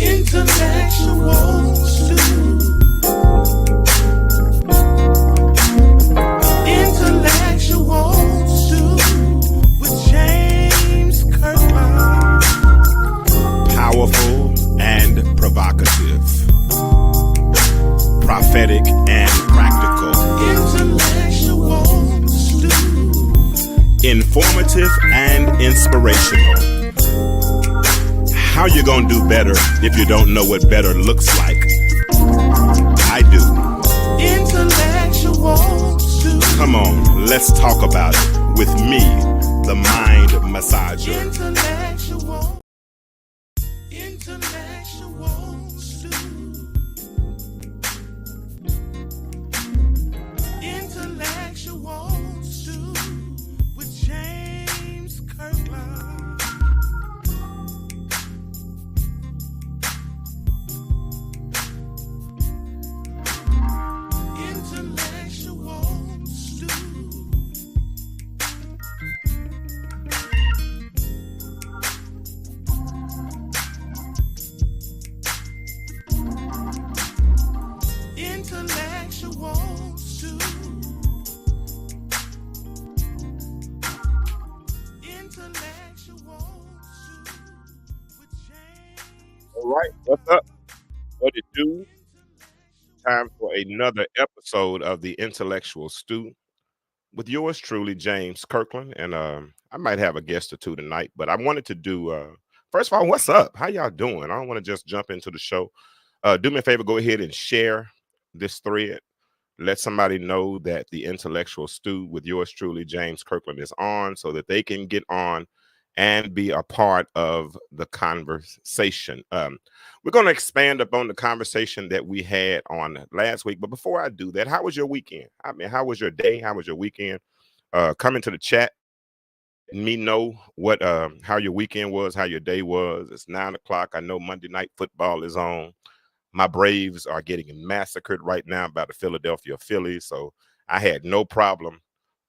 Intellectual stew. Intellectual stew with James Kirkland. Powerful and provocative, prophetic and practical, Intellectual stew. informative and inspirational. How you gonna do better if you don't know what better looks like? I do. Intellectual stew. Come on, let's talk about it with me, the mind massager. Intellectual stew. Intellectual stew with James Kirkland. Intellectual stew. Intellectual stew. Intellectual stew with James. All right, what's up? What it do? Time for another episode of the Intellectual Stew with yours truly, James Kirkland, and I might have a guest or two tonight. But I wanted to do first of all, what's up? How y'all doing? I don't want to just jump into the show. Do me a favor, go ahead and share this thread. Let somebody know that the Intellectual Stew with yours truly, James Kirkland, is on so that they can get on and be a part of the conversation. We're going to expand upon the conversation that we had on last week. But before I do that, how was your weekend? I mean, how was your day? How was your weekend? Come into the chat. Let me know what how your weekend was, how your day was. It's 9 o'clock. I know Monday Night Football is on. My Braves are getting massacred right now by the Philadelphia Phillies. So I had no problem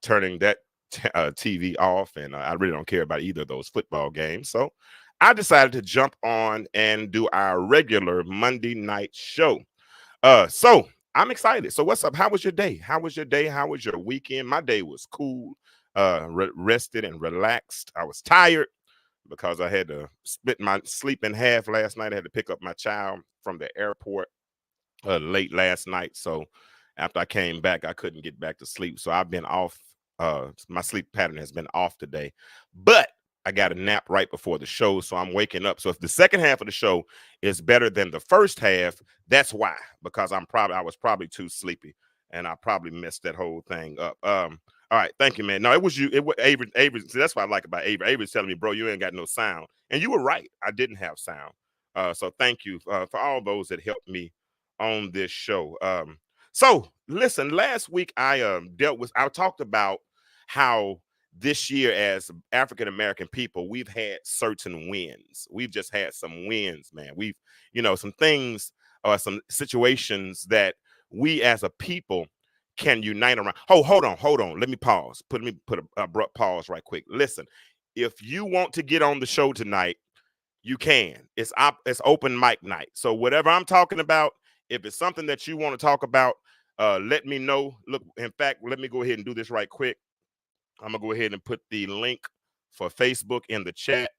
turning that TV off, and I really don't care about either of those football games. So I decided to jump on and do our regular Monday night show. So I'm excited. So what's up? How was your day? How was your day? How was your weekend? My day was cool, rested and relaxed. I was tired because I had to split my sleep in half last night. I had to pick up my child from the airport late last night. So after I came back, I couldn't get back to sleep. So I've been off. My sleep pattern has been off today, but I got a nap right before the show. So I'm waking up. So if the second half of the show is better than the first half, that's why, because I was probably too sleepy and I probably messed that whole thing up. All right, thank you, man. No, it was you. It was Avery. Avery. See, that's what I like about Avery. Avery's telling me, bro, you ain't got no sound, and you were right. I didn't have sound. So thank you for all those that helped me on this show. So listen, last week I talked about how this year as African American people, we've had certain wins. We've just had some wins, man. We've, some things or some situations that we as a people can unite around. Oh, hold on. Let me pause. Put an abrupt pause right quick. Listen, if you want to get on the show tonight, you can. It's open mic night. So whatever I'm talking about, if it's something that you want to talk about, let me know. Look, in fact, let me go ahead and do this right quick. I'm gonna go ahead and put the link for Facebook in the chat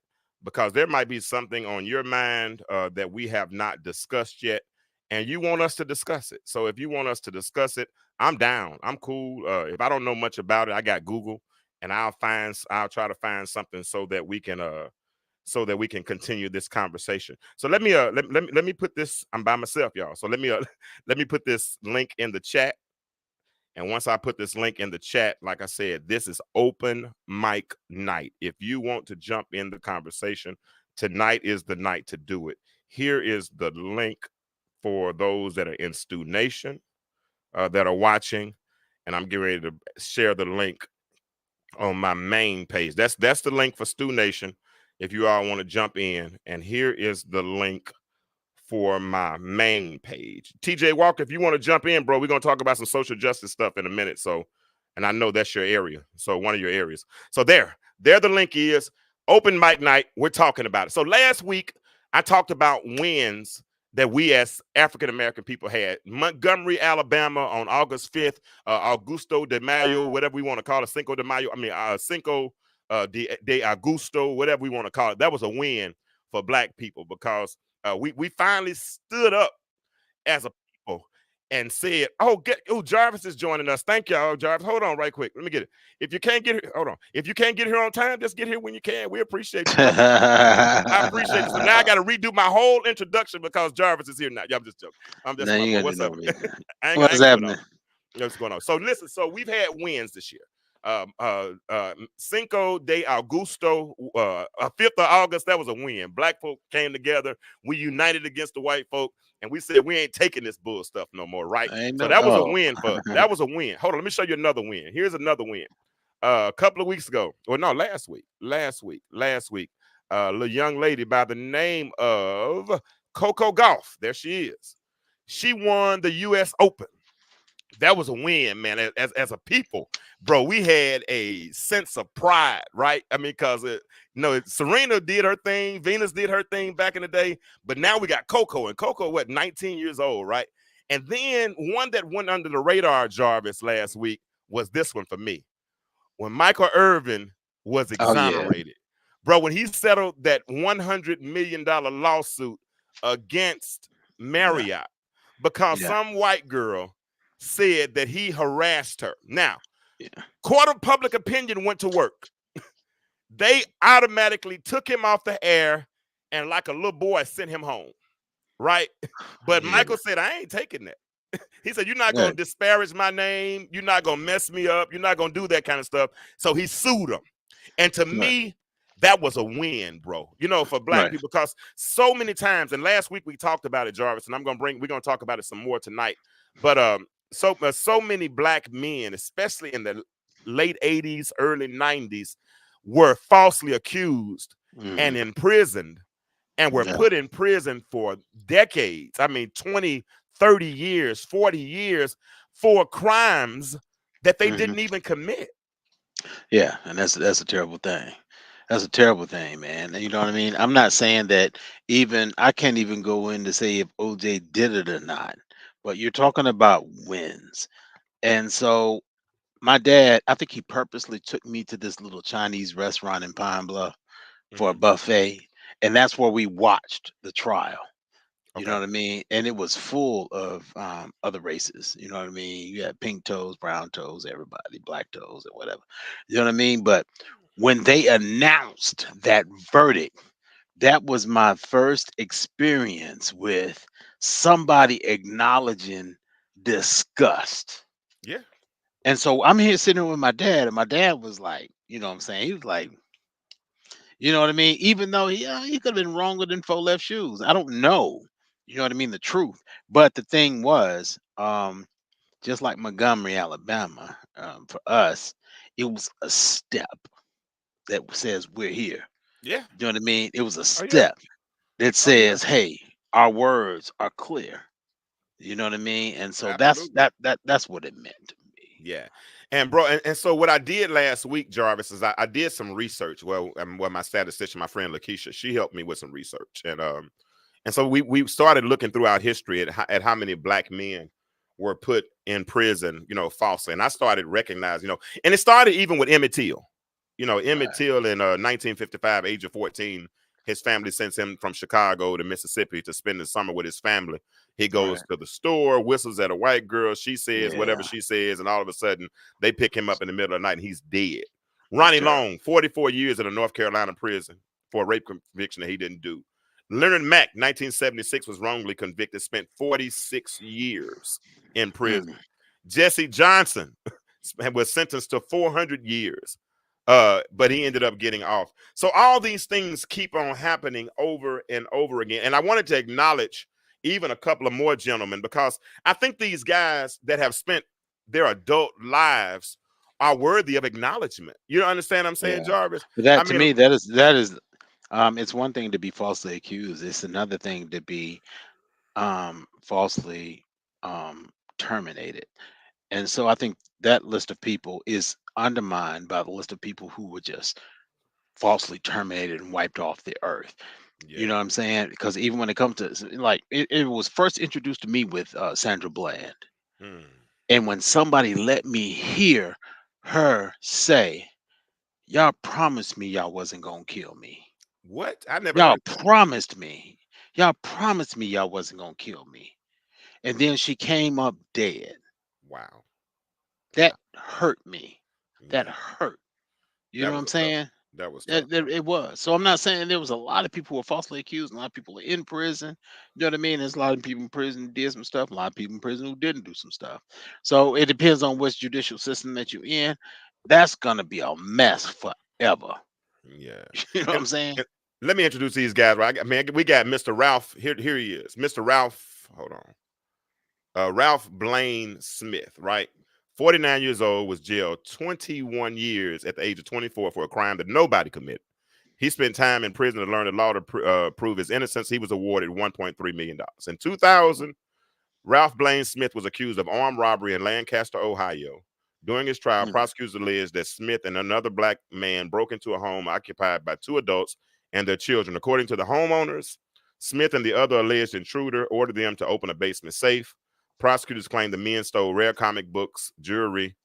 because there might be something on your mind that we have not discussed yet, and you want us to discuss it. So if you want us to discuss it, I'm down. I'm cool. If I don't know much about it, I got Google, and I'll try to find something so that we can continue this conversation. So let me put this. I'm by myself, y'all. So let me put this link in the chat. And once I put this link in the chat, like I said, this is open mic night. If you want to jump in the conversation, tonight is the night to do it. Here is the link for those that are in Stew Nation that are watching. And I'm getting ready to share the link on my main page. That's the link for Stew Nation if you all want to jump in. And here is the link for my main page. TJ Walker, if you want to jump in, bro, we're going to talk about some social justice stuff in a minute. So, and I know that's your area. So one of your areas. So there the link is open mic night. We're talking about it. So last week I talked about wins that we as African American people had. Montgomery, Alabama, on August 5th, Augusto de Mayo, whatever we want to call it, Cinco de Mayo. I mean, Cinco de Augusto, whatever we want to call it. That was a win for Black people because we finally stood up as a people and said, Jarvis is joining us. Thank y'all, Jarvis. Hold on right quick. Let me get it. If you can't get here, hold on. If you can't get here on time, just get here when you can. We appreciate you, brother. I appreciate you. So now I got to redo my whole introduction because Jarvis is here now. Yeah, I'm just joking. I'm just Now you gotta what's do up? no reason. I What's ain't going happening? on. What's going on? So listen, so we've had wins this year. Cinco de Augusto, 5th of August, that was a win. Black folk came together. We united against the white folk, and we said we ain't taking this bull stuff no more, right? Ain't So no. that was a Oh, win for us. That was a win. Hold on, let me show you another win. Here's another win. A couple of weeks ago, or no, last week, a little young lady by the name of Coco Golf. There she is. She won the U.S. Open. That was a win, man. As a people, bro, we had a sense of pride, right? I mean, because Serena did her thing, Venus did her thing back in the day, but now we got Coco, and Coco, what, 19 years old, right? And then one that went under the radar, Jarvis, last week was this one for me. When Michael Irvin was oh yeah, exonerated, bro, when he settled that $100 million lawsuit against yeah, Marriott because yeah, some white girl said that he harassed her. Now, yeah. court of public opinion went to work. They automatically took him off the air and, like a little boy, sent him home, right? But Yeah. Michael said, I ain't taking that. He said, you're not going Right. to disparage my name. You're not going to mess me up. You're not going to do that kind of stuff. So he sued him. And to Right. me, that was a win, bro. You know, for Black Right. people, because so many times, and last week we talked about it, Jarvis, and we're gonna talk about it some more tonight. But so many Black men, especially in the late 80s, early 90s, were falsely accused and Hmm. imprisoned and were Yeah. put in prison for decades. I mean, 20, 30 years, 40 years for crimes that they Hmm. didn't even commit. Yeah, and that's a terrible thing. That's a terrible thing, man. And you know what I mean? I'm not saying that even I can't even go in to say if OJ did it or not, but you're talking about wins. And so my dad, I think he purposely took me to this little Chinese restaurant in Pine Bluff for a Mhm. buffet, and that's where we watched the trial. You know Okay. what I mean? And it was full of other races. You know what I mean? You had pink toes, brown toes, everybody, black toes, and whatever. You know what I mean? But when they announced that verdict, that was my first experience with somebody acknowledging disgust. Yeah. And so I'm here sitting with my dad, and my dad was like, you know what I'm saying? He was like, you know what I mean? Even though he could have been wronger than four left shoes. I don't know. You know what I mean? The truth. But the thing was, just like Montgomery, Alabama, for us, it was a step that says we're here. Yeah. You know what I mean? It was a Oh yeah. step that Oh yeah. says, hey, our words are clear. You know what I mean? And so that's Absolutely. that's what it meant to me. Yeah. And bro, and so what I did last week, Jarvis, is I did some research. Well, my statistician, my friend Lakeisha, she helped me with some research. And so we started looking throughout history at how many Black men were put in prison, falsely. And I started recognizing, and it started even with Emmett Till. Emmett Right, Till in 1955, age of 14, his family sends him from Chicago to Mississippi to spend the summer with his family. He goes right. to the store, whistles at a white girl. She says whatever Yeah, she says, and all of a sudden they pick him up in the middle of the night and he's dead. it's Ronnie terrible. Long, 44 years in a North Carolina prison for a rape conviction that he didn't do. Leonard Mack, 1976, was wrongly convicted, spent 46 years in prison. Mm, Jesse Johnson was sentenced to 400 years, but he ended up getting off. So all these things keep on happening over and over again. And I wanted to acknowledge even a couple of more gentlemen because I think these guys that have spent their adult lives are worthy of acknowledgement. You understand what I'm saying, yeah. Jarvis? But I that to mean, me, that is it's one thing to be falsely accused. It's another thing to be falsely um terminated. And so I think that list of people is undermined by the list of people who were just falsely terminated and wiped off the earth. You Yeah. know what I'm saying? Because even when it comes to like it was first introduced to me with Sandra Bland. Hmm. And when somebody let me hear her say, "Y'all promised me y'all wasn't gonna kill me. What? I never Y'all heard that. promised me. Y'all promised me y'all wasn't gonna kill me." And then she came up dead. Wow. Wow. That hurt me. That Yeah. hurt. You know That what was I'm a tough. saying? That was tough. That it was. So I'm not saying there was a lot of people who were falsely accused, and a lot of people are in prison. You know what I mean? There's a lot of people in prison who did some stuff, a lot of people in prison who didn't do some stuff. So it depends on which judicial system that you're in. That's gonna be a mess forever. Yeah. You know what And, I'm saying? and let me introduce these guys. Right. Man, we got Mr. Ralph. Here he is. Mr. Ralph. Hold on. Ralph Blaine Smith, right? 49 years old, was jailed 21 years at the age of 24 for a crime that nobody committed. He spent time in prison to learn the law to prove his innocence. He was awarded $1.3 million. In 2000, Ralph Blaine Smith was accused of armed robbery in Lancaster, Ohio. During his trial, Mm, prosecutors alleged that Smith and another black man broke into a home occupied by two adults and their children. According to the homeowners, Smith and the other alleged intruder ordered them to open a basement safe. Prosecutors claimed the men stole rare comic books, jewelry,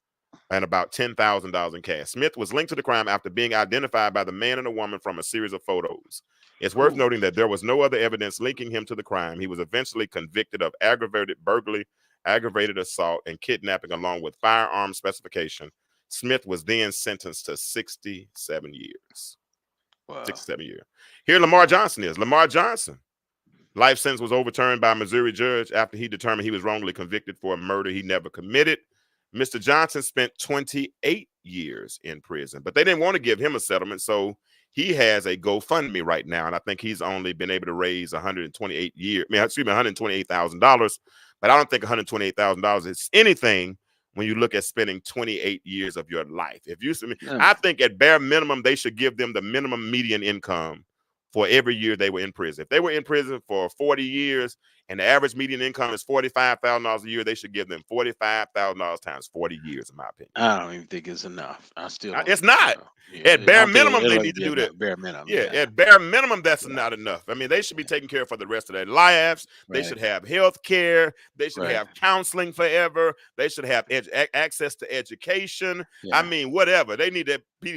and about $10,000 in cash. Smith was linked to the crime after being identified by the man and the woman from a series of photos. It's worth cool. noting that there was no other evidence linking him to the crime. He was eventually convicted of aggravated burglary, aggravated assault, and kidnapping, along with firearm specification. Smith was then sentenced to 67 years. Wow. 67 years. Here Lamar Johnson is. Lamar Johnson. Life sentence was overturned by a Missouri judge after he determined he was wrongly convicted for a murder he never committed. Mr. Johnson spent 28 years in prison, but they didn't want to give him a settlement, so he has a GoFundMe right now, and I think he's only been able to raise $128,000. But I don't think $128,000 is anything when you look at spending 28 years of your life. I think at bare minimum they should give them the minimum median income for every year they were in prison. If they were in prison for 40 years and the average median income is $45,000 a year, they should give them $45,000 times 40 years, in my opinion. I don't even think it's enough. I still don't It's think it's not. enough. Yeah, At I bare don't think minimum, they it'll need to be do that. enough. Bare minimum. Yeah, Yeah. at bare minimum, that's Yeah. not enough. I mean, they should be taken care of for the rest of their lives. They Right. should have health care. They should Right. have counseling forever. They should have access to education. I Yeah. mean, whatever. They need to be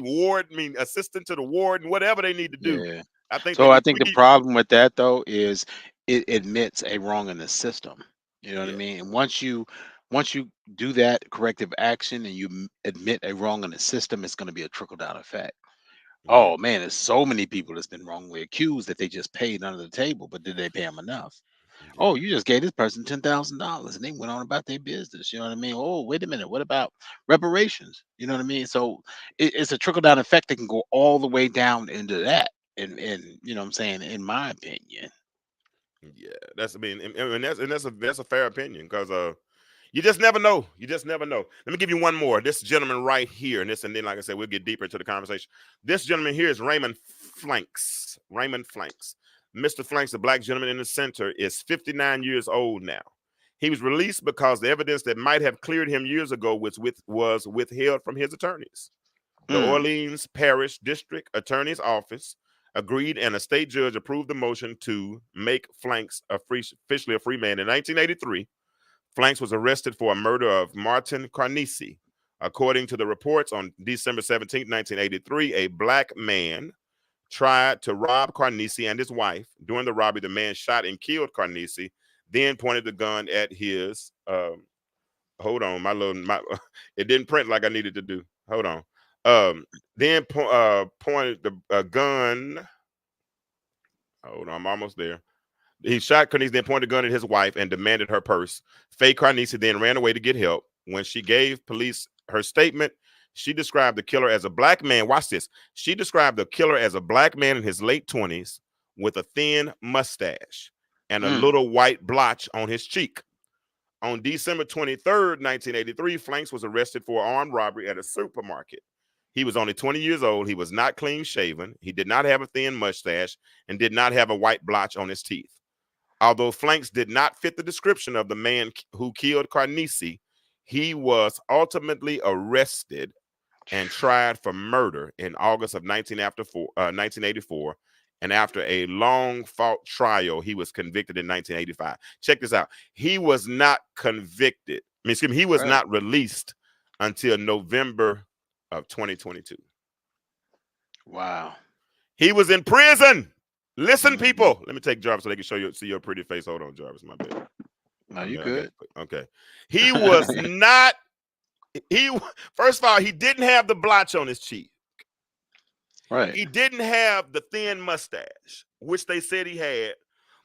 assistant to the warden, whatever they need to do. Yeah. I think they So I need. think the problem with that though is it admits a wrong in the system. You know what I Yeah. mean? And once you do that corrective action and you admit a wrong in the system, it's going to be a trickle down effect. Yeah. Oh man, there's so many people that's been wrongly accused that they just paid under the table, but did they pay them enough? Yeah. Oh, you just gave this person $10,000 and they went on about their business. You know what I mean? Oh, wait a minute. What about reparations? You know what I mean? So it's a trickle down effect that can go all the way down into that. And you know what I'm saying? In my opinion. Yeah, that's a fair opinion because you just never know. You just never know. Let me give you one more. This gentleman right here, and then like I said, we'll get deeper into the conversation. This gentleman here is Raymond Flanks. Raymond Flanks. Mr. Flanks, the black gentleman in the center, is 59 years old now. He was released because the evidence that might have cleared him years ago was withheld from his attorneys. The Mm, Orleans Parish District Attorney's Office agreed, and a state judge approved the motion to make Flanks officially a free man. In 1983, Flanks was arrested for a murder of Martin Carnesi. According to the reports, on December 17, 1983, a black man tried to rob Carnesi and his wife. During the robbery, the man shot and killed Carnesi, then pointed the gun at his. Hold on, it didn't print like I needed to do. Hold on. Then pointed the gun. Hold on, I'm almost there. He shot Carnesi, then pointed a gun at his wife and demanded her purse. Faye Carnesi then ran away to get help. When she gave police her statement, she described the killer as a black man. Watch this. She described the killer as a black man in his late 20s with a thin mustache and a mm, little white blotch on his cheek. On December 23rd, 1983, Flanks was arrested for armed robbery at a supermarket. He was only 20 years old. He was not clean shaven. He did not have a thin mustache and did not have a white blotch on his teeth. Although Flanks did not fit the description of the man who killed Carnesi, he was ultimately arrested and tried for murder in August of 1984 And after a long fought trial, he was convicted in 1985. Check this out. He was not convicted. Excuse me, he was Right. not released until November of 2022. Wow. He was in prison. Listen, Mhm. people. Let me take Jarvis so they can see your pretty face. Hold on, Jarvis. My bad. No, you I good. Okay. He was not. First of all, he didn't have the blotch on his cheek. Right. He didn't have the thin mustache, which they said he had.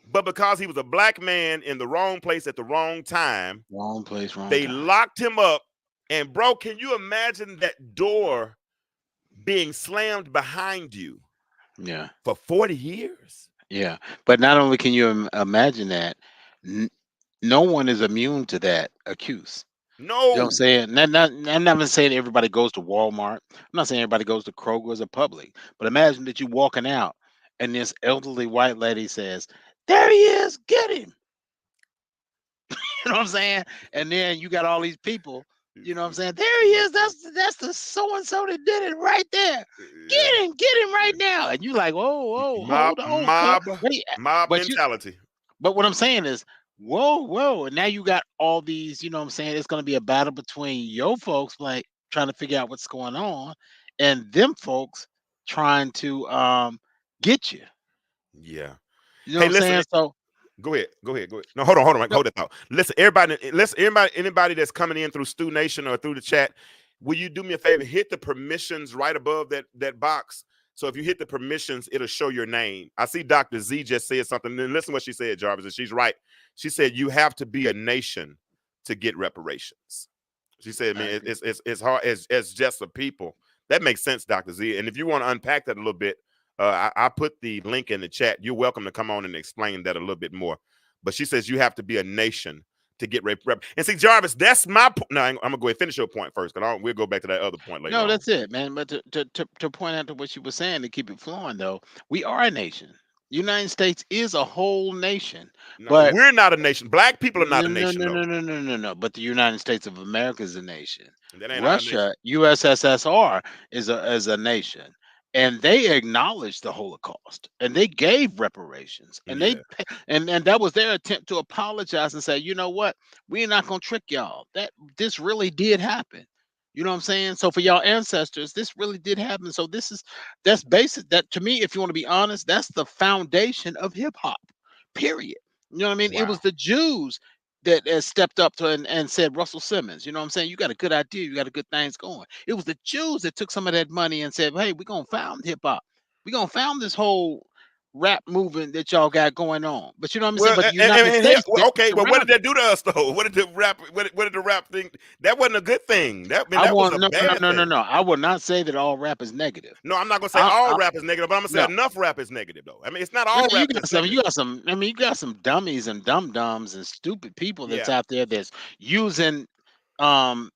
But because he was a black man in the wrong place at the wrong time, Wrong place, wrong they time. locked him up. And bro, can you imagine that door being slammed behind you Yeah. for 40 years? Yeah. But not only can you imagine that, no one is immune to that accuse. You know what No. I'm saying? I'm not even saying everybody goes to Walmart. I'm not saying everybody goes to Kroger's or Public. But imagine that you walking out and this elderly white lady says, "There he is, get him." You know what I'm saying? And then you got all these people, you know what I'm saying? There he is. That's the so and so that did it right there. Yeah. Get him right now. And you like, whoa, Mob, hold on, mob but you mentality. but what I'm saying is, whoa, and now you got all these, you know what I'm saying? It's gonna be a battle between your folks like trying to figure out what's going on, and them folks trying to get you. Yeah. You know Hey, what I'm listen. saying? So Go ahead. No, hold on, Mike. no, Hold that thought. Listen, anybody that's coming in through Stu Nation or through the chat, will you do me a favor? Hit the permissions right above that box. So if you hit the permissions, it'll show your name. I see Dr. Z just said something. And listen what she said, Jarvis, and she's right. She said you have to be a nation to get reparations. She said, I man, agree. it's hard as just a people. That makes sense, Dr. Z. And if you want to unpack that a little bit, I put the link in the chat. You're welcome to come on and explain that a little bit more. But she says you have to be a nation to get rep. And see, Jarvis, that's my point. No, I'm gonna go ahead and finish your point first, because we'll go back to that other point later No, on. that's it, man. But to point out to what you were saying to keep it flowing, though, we are a nation. United States is a whole nation, No, but we're not a nation. Black people are not no, a no, nation, no, though. no, no, no, no, no. But the United States of America is a nation. That ain't our nation. Russia, USSR, is a nation, and they acknowledged the Holocaust, and they gave reparations, and Yeah. and that was their attempt to apologize and say, you know what, we're not gonna trick y'all. That this really did happen. You know what I'm saying? So for y'all ancestors, this really did happen. So that's basic. That to me, if you want to be honest, that's the foundation of hip hop. Period. You know what I mean? It was Wow. the Jews that stepped up to and said, Russell Simmons, you know what I'm saying? You got a good idea, you got a good things going. It was the Jews that took some of that money and said, hey, we're gonna found hip hop. We're gonna found this whole rap movement that y'all got going on. But you know what I'm saying? Well, But the United States okay, but what did surrounded. that do to us, though? What did the rap? What did the rap thing? That wasn't a good thing. I That was want a no, no, no, bad no, no, thing. no. I will not say that all rap is negative. No, I'm not gonna say I, all I rap is negative, but I'm gonna say no. enough rap is negative, though. I mean, it's not No, all you rap got that's some. negative. You got some. I mean, you got some dummies and dum dums and stupid people that's Yeah. out there that's using um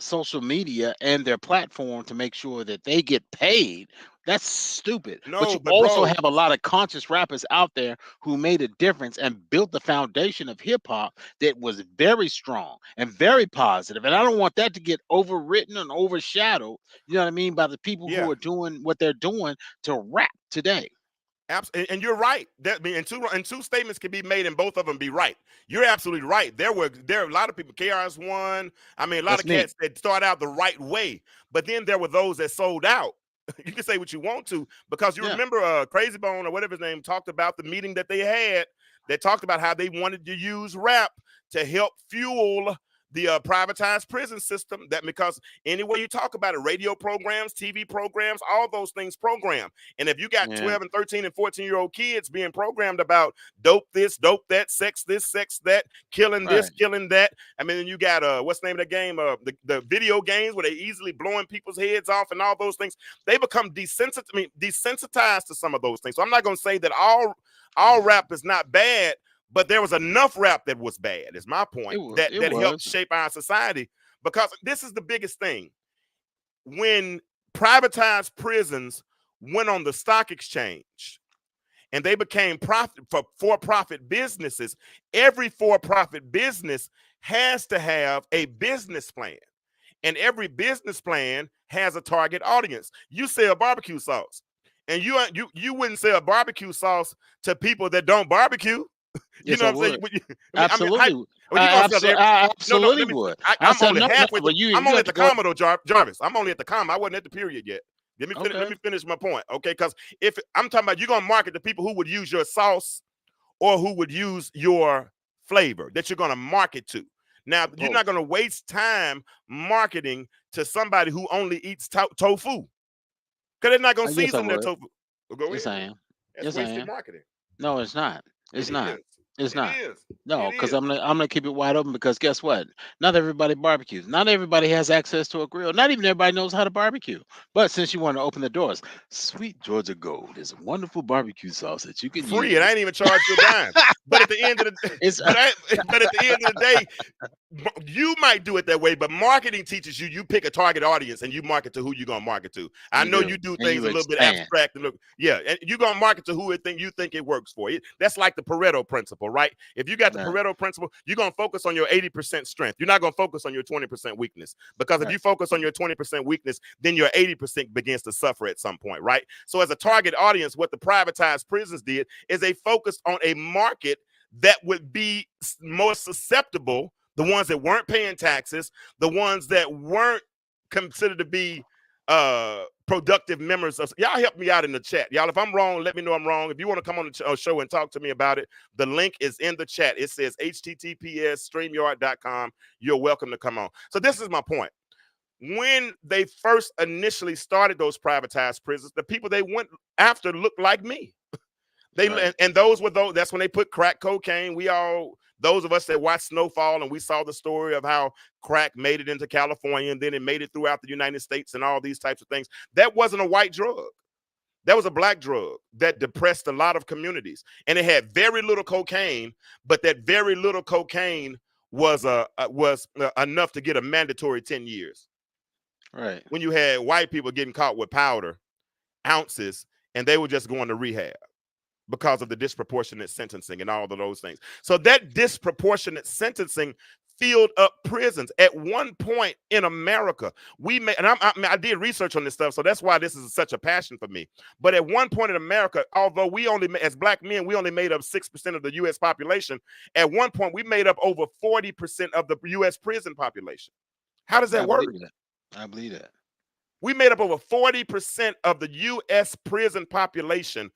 social media and their platform to make sure that they get paid. That's stupid. But No, you but also bro, have a lot of conscious rappers out there who made a difference and built the foundation of hip hop that was very strong and very positive. And I don't want that to get overwritten and overshadowed, you know what I mean, by the people who yeah. are doing what they're doing to rap today. And you're right. That I mean, and two statements can be made, and both of them be right. You're absolutely right. There are a lot of people. KRS-One. I mean, a lot That's of me. cats that start out the right way, but then there were those that sold out. You can say what you want to, because you Yeah. remember Crazy Bone or whatever his name talked about the meeting that they had. That talked about how they wanted to use rap to help fuel the privatized prison system. That because anyway you talk about it, radio programs, TV programs, all those things program. And if you got Yeah. 12 and 13 and 14-year-old kids being programmed about dope this, dope that, sex this, sex that, killing this, Right. killing that. I mean, then you got what's the name of that game? The video games where they easily blowing people's heads off and all those things. They become desensitized to some of those things. So I'm not gonna say that all rap is not bad, but there was enough rap that was bad, is my point, that It helped was. shape our society. Because this is the biggest thing. When privatized prisons went on the stock exchange and they became for-profit businesses, every for-profit business has to have a business plan. And every business plan has a target audience. You sell barbecue sauce. and you wouldn't sell barbecue sauce to people that don't barbecue. You Yes, know I what I'm saying? would. How, Absolutely. well, you gonna sell to every, I no, absolutely let me. would. I I'm said only no, no, halfway. but you I'm you only have at to the go. comma though, Jarvis. I'm only at the comma. I wasn't at the period yet. Let Okay. me finish my point, okay? Because if I'm talking about, you're gonna market to people who would use your sauce or who would use your flavor that you're gonna market to. Now, you're not Both. gonna waste time marketing to somebody who only eats tofu, because they're not gonna Yes, I season their would. tofu. Well, go Yes, ahead I then. am. That's Yes, I wasted am. marketing. No, it's not. It It's not. is. It's It not. is. No, It because is. I'm gonna keep it wide open because guess what? Not everybody barbecues. Not everybody has access to a grill. Not even everybody knows how to barbecue. But since you want to open the doors, Sweet Georgia Gold is a wonderful barbecue sauce that you can Free, and I use. ain't even charge you a dime. But at the end of the It's but at the end of the day, you might do it that way, but marketing teaches you. You pick a target audience and you market to who you're gonna market to. I you know do, you do and things you a little bit expand. abstract and look, yeah, and you're gonna market to who you think it works for. That's like the Pareto principle, right? If you got the Right, Pareto principle, you're gonna focus on your 80% strength. You're not gonna focus on your 20% weakness, because if right, you focus on your 20% weakness, then your 80% begins to suffer at some point, right? So as a right. target audience, what the privatized prisons did is they focused on a market that would be more susceptible, the ones that weren't paying taxes, the ones that weren't considered to be productive members of. Y'all help me out in the chat, y'all. If I'm wrong, let me know I'm wrong. If you want to come on the show and talk to me about it, the link is in the chat. It says https://streamyard.com. You're welcome to come on. So this is my point. When they first initially started those privatized prisons, the people they went after looked like me. Right. And those were those. That's when they put crack cocaine. Those of us that watched Snowfall and we saw the story of how crack made it into California and then it made it throughout the United States and all these types of things. That wasn't a white drug. That was a black drug that depressed a lot of communities, and it had very little cocaine. But that very little cocaine was enough to get a mandatory 10 years. Right. When you had white people getting caught with powder ounces, and they were just going to rehab because of the disproportionate sentencing and all of those things. So that disproportionate sentencing filled up prisons. At one point in America, we made, and I did research on this stuff, so that's why this is such a passion for me. But at one point in America, although we only, as black men, we only made up 6% of the U.S. population, at one point we made up over 40% of the U.S. prison population. How does that I work? believe that. I believe that. We made up over 40% of the U.S. prison population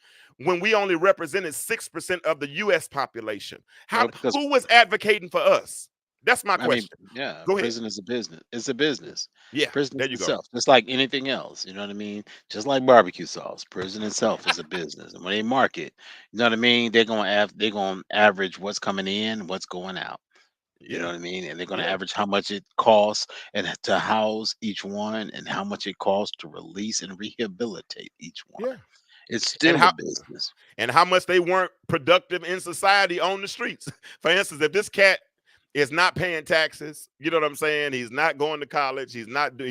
when we only represented 6% of the U.S. population. Well, because Who was advocating for us? That's my I mean, question. yeah, Go ahead. prison is a business. It's a business. Yeah, Prison there you go. itself, just like anything else, you know what I mean? Just like barbecue sauce, prison itself is a business. And when they market, you know what I mean? They're gonna average what's coming in, what's going out. You know Yeah, what I mean? And they're gonna yeah, average how much it costs and to house each one and how much it costs to release and rehabilitate each one. yeah. It's And still a business. how much they weren't productive in society on the streets. For instance, if this cat is not paying taxes, you know what I'm saying? He's not going to college. He's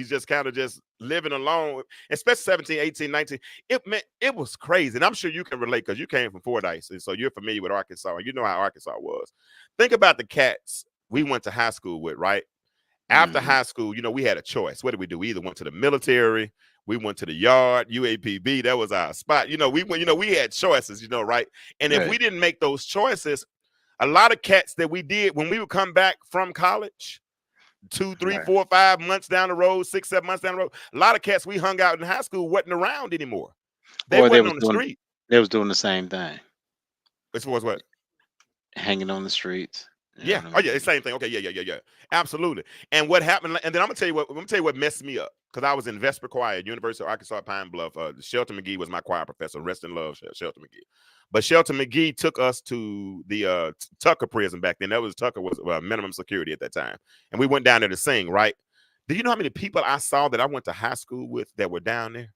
just kind of just living alone, especially 17, 18, 19. It was crazy. And I'm sure you can relate because you came from Fordyce. And so you're familiar with Arkansas. You know how Arkansas was. Think about the cats we went to high school with, right? After Mhm. high school, we had a choice. What did we do? We either went to the military, we went to the yard, UAPB. That was our spot. We had choices, right? And if we Right. didn't make those choices, a lot of cats that we did when we would come back from college, 2, 3, Right. 4, 5 months down the road, 6, 7 months down the road, a lot of cats we hung out in high school wasn't around anymore. They Or wasn't on the street. they was doing the same thing, As far as what? hanging on the streets. You know Yeah. what I Oh, yeah. mean? It's same thing. Okay. Yeah. Absolutely. And what happened? And then I'm gonna tell you what messed me up, because I was in Vesper Choir at University of Arkansas Pine Bluff. Shelton McGee was my choir professor. Rest in love, Shelton McGee. But Shelton McGee took us to the Tucker prison back then. Tucker was minimum security at that time, and we went down there to sing. Right? Do you know how many people I saw that I went to high school with that were down there?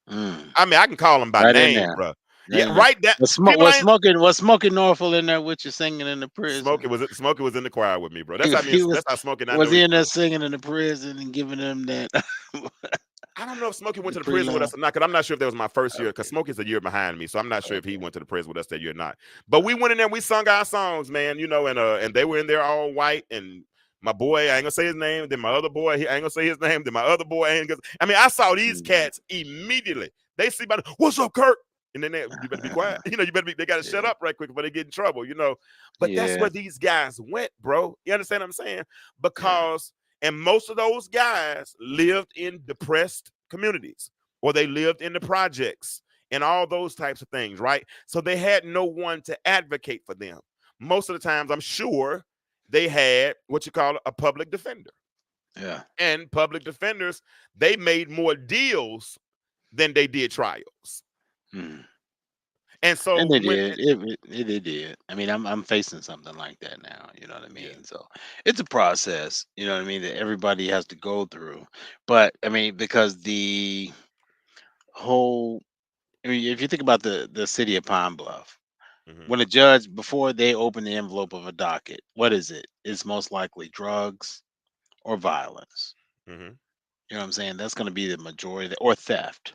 Mm. I mean, I can call them by Right in name, there. bro. Right Yeah, in there. right. That people ain't. Was smoking Norfolk in there with you singing in the prison? Smokey was in the choir with me, bro. That's He, how me. he was That's how Smokey and I was know he each in there other. singing in the prison and giving them that I don't know if Smokey went the to the prison with pre-love? us or not, because I'm not sure if that was my first year, because Okay. Smokey's a year behind me, so I'm not sure if he Okay. went to the prison with us that year or not. But we went in there, we sung our songs, man, and they were in there all white, and my boy, I ain't gonna say his name, then my other boy, I ain't gonna say his name, then my other boy, I ain't gonna. I mean, I saw these Mhm. cats immediately. They see about what's up, Kirk, and then you better be quiet. You better be. They got to shut Yeah. up right quick before they get in trouble. But that's Yeah. where these guys went, bro. You understand what I'm saying? Yeah. Because and most of those guys lived in depressed communities, or they lived in the projects and all those types of things, right? So they had no one to advocate for them. Most of the times, I'm sure they had what you call a public defender. Yeah. And public defenders, they made more deals than they did trials. Mm. And so And they when did. They did. I mean, I'm facing something like that now. You know what I yeah, mean? So it's a process. You know what I mean, that everybody has to go through. But I mean, because the whole, I mean, if you think about the city of Pine Bluff, mhm, when a judge, before they open the envelope of a docket, what is it? It's most likely drugs or violence. mhm, You know what I'm saying? That's going to be the majority, or theft.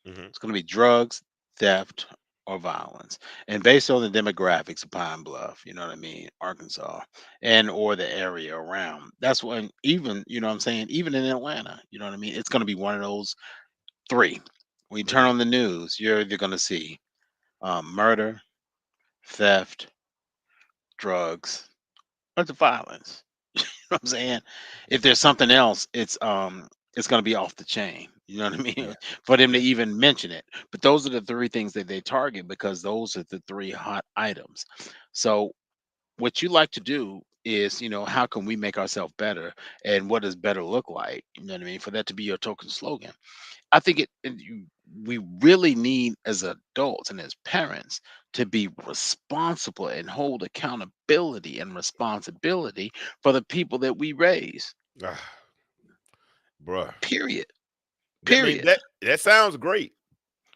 mhm, It's going to be drugs, theft, or violence. And based on the demographics of Pine Bluff, you know what I mean, Arkansas, and or the area around, that's when, even, you know what I'm saying, even in Atlanta, you know what I mean, it's going to be one of those three. When you turn mhm. on the news, you're either going to see murder, theft, drugs, or the violence. You know what I'm saying? If there's something else, it's gonna be off the chain. You know what I mean? Yeah, For them to yeah, even mention it. But those are the three things that they target, because those are the three hot items. So what you like to do is, how can we make ourselves better, and what does better look like? You know what I mean? For that to be your token slogan. I think we really need, as adults and as parents, to be responsible and hold accountability and responsibility for the people that we raise. ah, bruh. Period. I mean Period. that sounds great.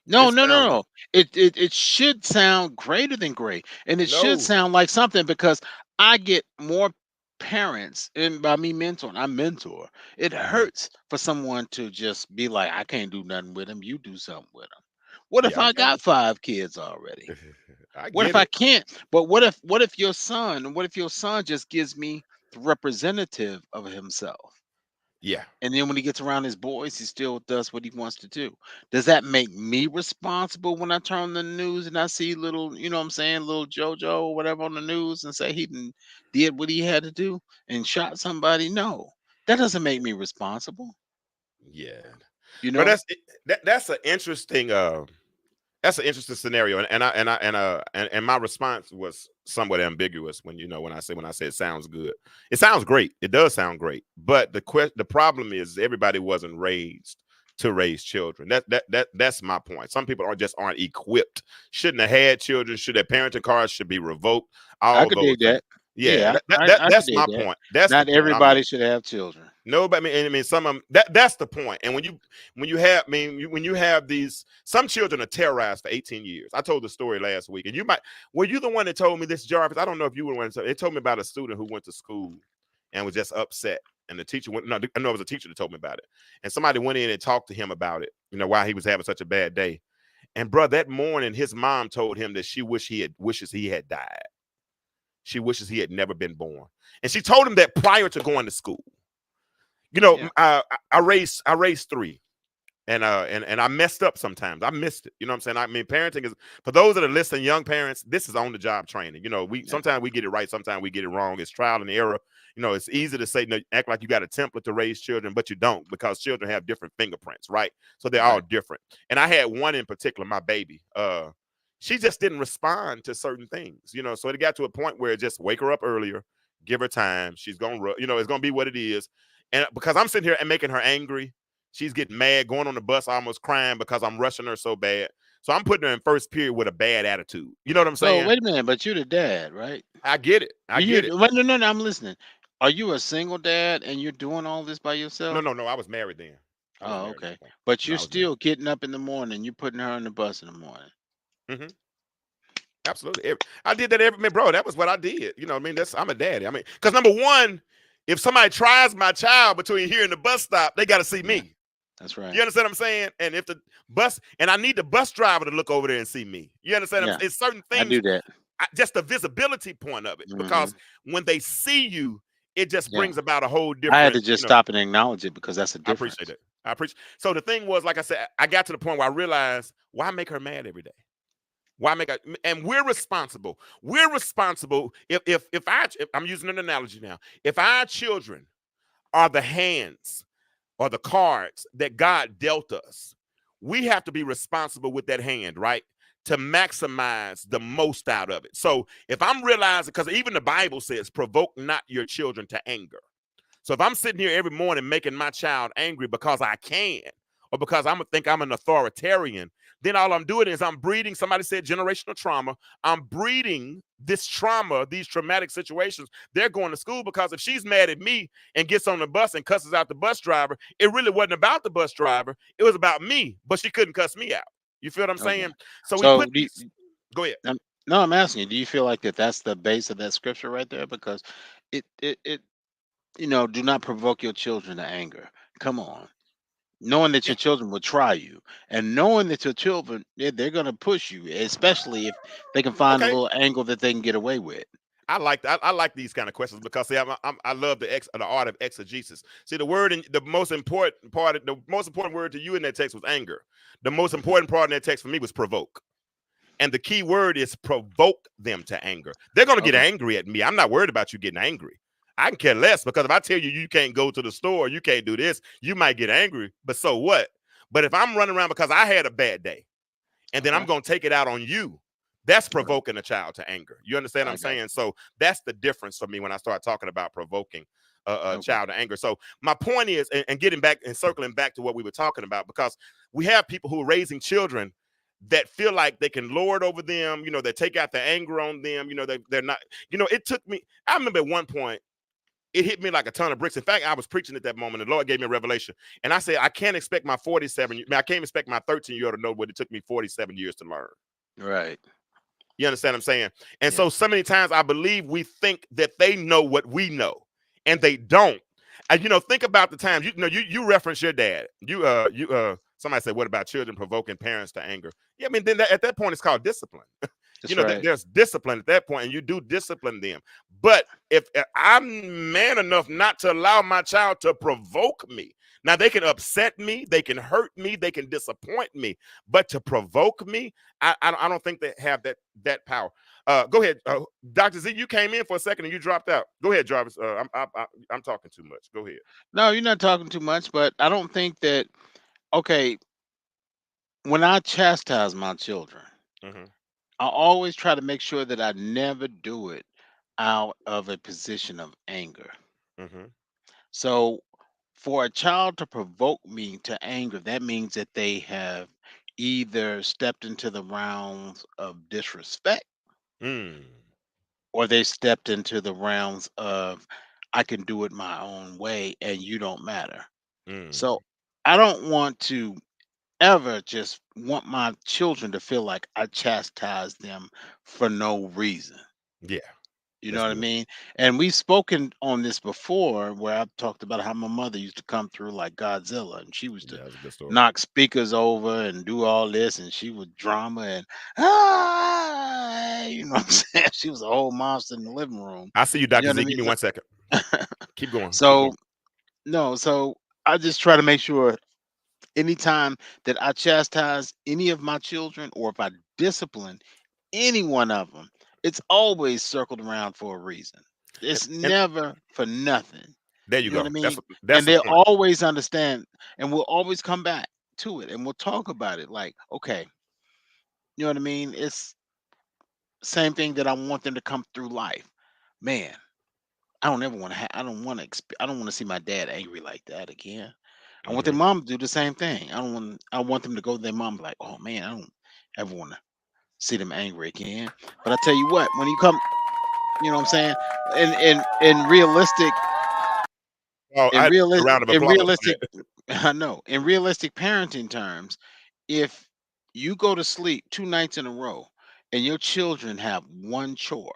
No, It no, no, sounds no. It should sound greater than great, and it should no, sound like something, because I get more parents, and by me mentoring, I mentor. It mhm. hurts for someone to just be like, I can't do nothing with them. You do something with them. What if Yeah, I I got got 5 kids already? it. I What if get I it. can't? But what if your son just gives me the representative of himself? Yeah, And then when he gets around his boys, he still does what he wants to do. Does that make me responsible when I turn on the news and I see little, you know what I'm saying, little JoJo or whatever on the news, and say did what he had to do and shot somebody? No, that doesn't make me responsible. yeah. You But know? that's an interesting that's an interesting scenario, and my response was somewhat ambiguous when I say it sounds good. It sounds great. It does sound great, but the problem is everybody wasn't raised to raise children. That's my point. Some people aren't equipped. Shouldn't have had children. Should their parenting cards should be revoked. I All could those dig things. that. Yeah, Yeah, I could that's dig my that. point. That's the Not point I'm everybody making. should have children. No, but I mean, some of them. That's the point. And when you have these, some children are terrorized for 18 years. I told the story last week, and were you the one that told me this, Jarvis? I don't know if you were the one. They told me about a student who went to school and was just upset, and the teacher went. No, I know it was a teacher that told me about it, and somebody went in and talked to him about it. Why he was having such a bad day. And bro, that morning, his mom told him that she wishes he had died. She wishes he had never been born, and she told him that prior to going to school. Yeah. I raised 3, and I messed up sometimes. I missed it. You know what I'm saying? I mean, parenting is, for those that are listening, young parents, this is on the job training. We Yeah. sometimes we get it right, sometimes we get it wrong. It's trial and error. It's easy to say, no, act like you got a template to raise children, but you don't, because children have different fingerprints, right? So they're all Right. different. And I had one in particular, my baby. She just didn't respond to certain things, So it got to a point where it just wake her up earlier, give her time. She's gonna, it's gonna be what it is. And because I'm sitting here and making her angry, she's getting mad, going on the bus, almost crying because I'm rushing her so bad. So I'm putting her in first period with a bad attitude. You know what I'm So saying? wait a minute, but you're the dad, right? I get it. I You get it. wait, no, no, no, I'm listening. Are you a single dad and you're doing all this by No, yourself? no, no. I was married then. I was Oh, married at okay. that point. But No, you're I was married. still getting up in the morning, you're putting her on the bus in the morning. Hmm. Absolutely. I did that man, bro. That was what I did. You know what I mean? I'm a daddy. I mean, because number one, if somebody tries my child between here and the bus stop, they got to see Yeah, me. that's right. You understand what I'm saying? And if the bus, and I need the bus driver to look over there and see me. You understand? Yeah, It's certain I things, do that. just the visibility point of it, Hmm. because when they see you, it just Yeah. brings about a whole I had to different, just stop and acknowledge it, because that's a I appreciate difference. it. I appreciate. So the thing was, like I said, I got to the point where I realized, why make her mad every day? Why make her? And we're responsible. We're responsible. If I'm using an analogy now, if our children are the hands or the cards that God dealt us, we have to be responsible with that hand, right? To maximize the most out of it. So if I'm realizing, because even the Bible says, provoke not your children to anger. So if I'm sitting here every morning making my child angry because I can, or because I'm an authoritarian, then all I'm doing is I'm breeding, somebody said generational trauma. I'm breeding this trauma, these traumatic situations. They're going to school because if she's mad at me and gets on the bus and cusses out the bus driver, it really wasn't about the bus driver. It was about me, but she couldn't cuss me out. You feel what I'm Okay. saying? So we So put these. Go ahead. no, I'm asking you, do you feel like that's the base of that scripture right there? Because it do not provoke your children to anger. Come on. Knowing that Yeah. your children will try you, and knowing that your children, they're going to push you, especially if they can find a Okay. little angle that they can get away with. I like these kind of questions because see, I love the art of exegesis. See, the word in the most important word to you in that text was anger. The most Mhm. important part in that text for me was provoke. And the key word is provoke them to anger. They're going to get Okay. angry at me. I'm not worried about you getting angry. I can care less because if I tell you you can't go to the store, you can't do this, you might get angry. But so what? But if I'm running around because I had a bad day and then I'm Okay. going to take it out on you, that's Right. provoking a child to anger. You understand what I I'm got you. saying? So that's the difference for me when I start talking about provoking a Okay. child to anger. So my point is, and getting back and circling back to what we were talking about, because we have people who are raising children that feel like they can lord over them, they take out the anger on them, they're not, it took me, I remember at one point, it hit me like a ton of bricks. In fact, I was preaching at that moment. The Lord gave me a revelation. And I said, I can't expect my 47, I can't expect my 13-year-old to know what it took me 47 years to learn. Right. You understand what I'm saying? And Yeah. so many times I believe we think that they know what we know, and they don't. And think about the times you reference your dad. Somebody said, what about children provoking parents to anger? Yeah, I mean, then at that point it's called discipline. That's right. There's discipline at that point, and you do discipline them. But if I'm man enough not to allow my child to provoke me, now they can upset me, they can hurt me, they can disappoint me, but to provoke me, I don't think they have that power. Go ahead, Dr. Z. You came in for a second and you dropped out. Go ahead, Jarvis. I'm talking too much. Go ahead. No, you're not talking too much, but I don't think that. Okay, when I chastise my children, Mm-hmm. I always try to make sure that I never do it out of a position of anger. Mm-hmm. So, for a child to provoke me to anger, that means that they have either stepped into the realms of disrespect Mm. or they stepped into the realms of I can do it my own way and you don't matter. Mm. So, I don't want to ever just want my children to feel like I chastise them for no reason. Yeah, You know that's what I good. mean? And we've spoken on this before where I've talked about how my mother used to come through like Godzilla and she was to Yeah, that's a good story. knock speakers over and do all this and she would drama and you know what I'm saying? She was a whole monster in the living room. I see you, You know Dr. what I Z. mean? Give me 1 second. Keep going. Keep So going. no, so I just try to make sure anytime that I chastise any of my children or if I discipline any one of them, it's always circled around for a reason. It's And never for nothing. there you You know what go. I That's mean? that's And the they'll point. always understand and we'll always come back to it and we'll talk about it like, okay, you know what I mean? It's same thing that I want them to come through life. Man, I don't ever want to I don't want to I don't want to see my dad angry like that again. I want their Mm-hmm. mom to do the same thing. I want them to go to their mom like, oh man, I don't ever want to see them angry again. But I tell you what, when you come, you know what I'm saying? In realistic Oh, I need a round of in applause for realistic that. I know, in realistic parenting terms, if you go to sleep 2 nights in a row and your children have one chore,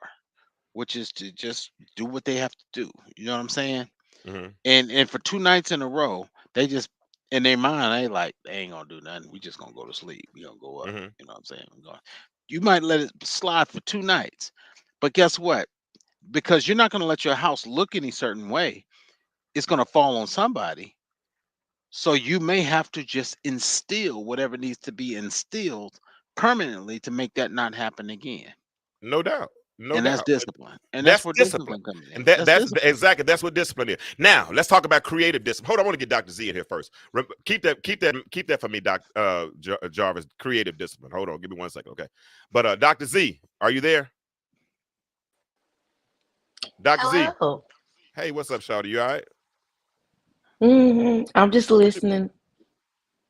which is to just do what they have to do. You know what I'm saying? Mm-hmm. And for 2 nights in a row, they just in their mind, they like, they ain't gonna do nothing. We just gonna go to sleep. We gonna go up. Mm-hmm. You know what I'm saying? You might let it slide for 2 nights. But guess what? Because you're not gonna let your house look any certain way, it's gonna fall on somebody. So you may have to just instill whatever needs to be instilled permanently to make that not happen again. No doubt. No And that's doubt. discipline. And that's That's where discipline. discipline comes in. And That's that's discipline. exactly that's what discipline is. Now let's talk about creative discipline. Hold on, I want to get Dr. Z in here first. Keep that for me, Jarvis. Creative discipline. Hold on, give me 1 second, okay? But Dr. Z, are you there? Dr. Z. Hello. Hey, what's up, Shawty? You all right? I'm just listening.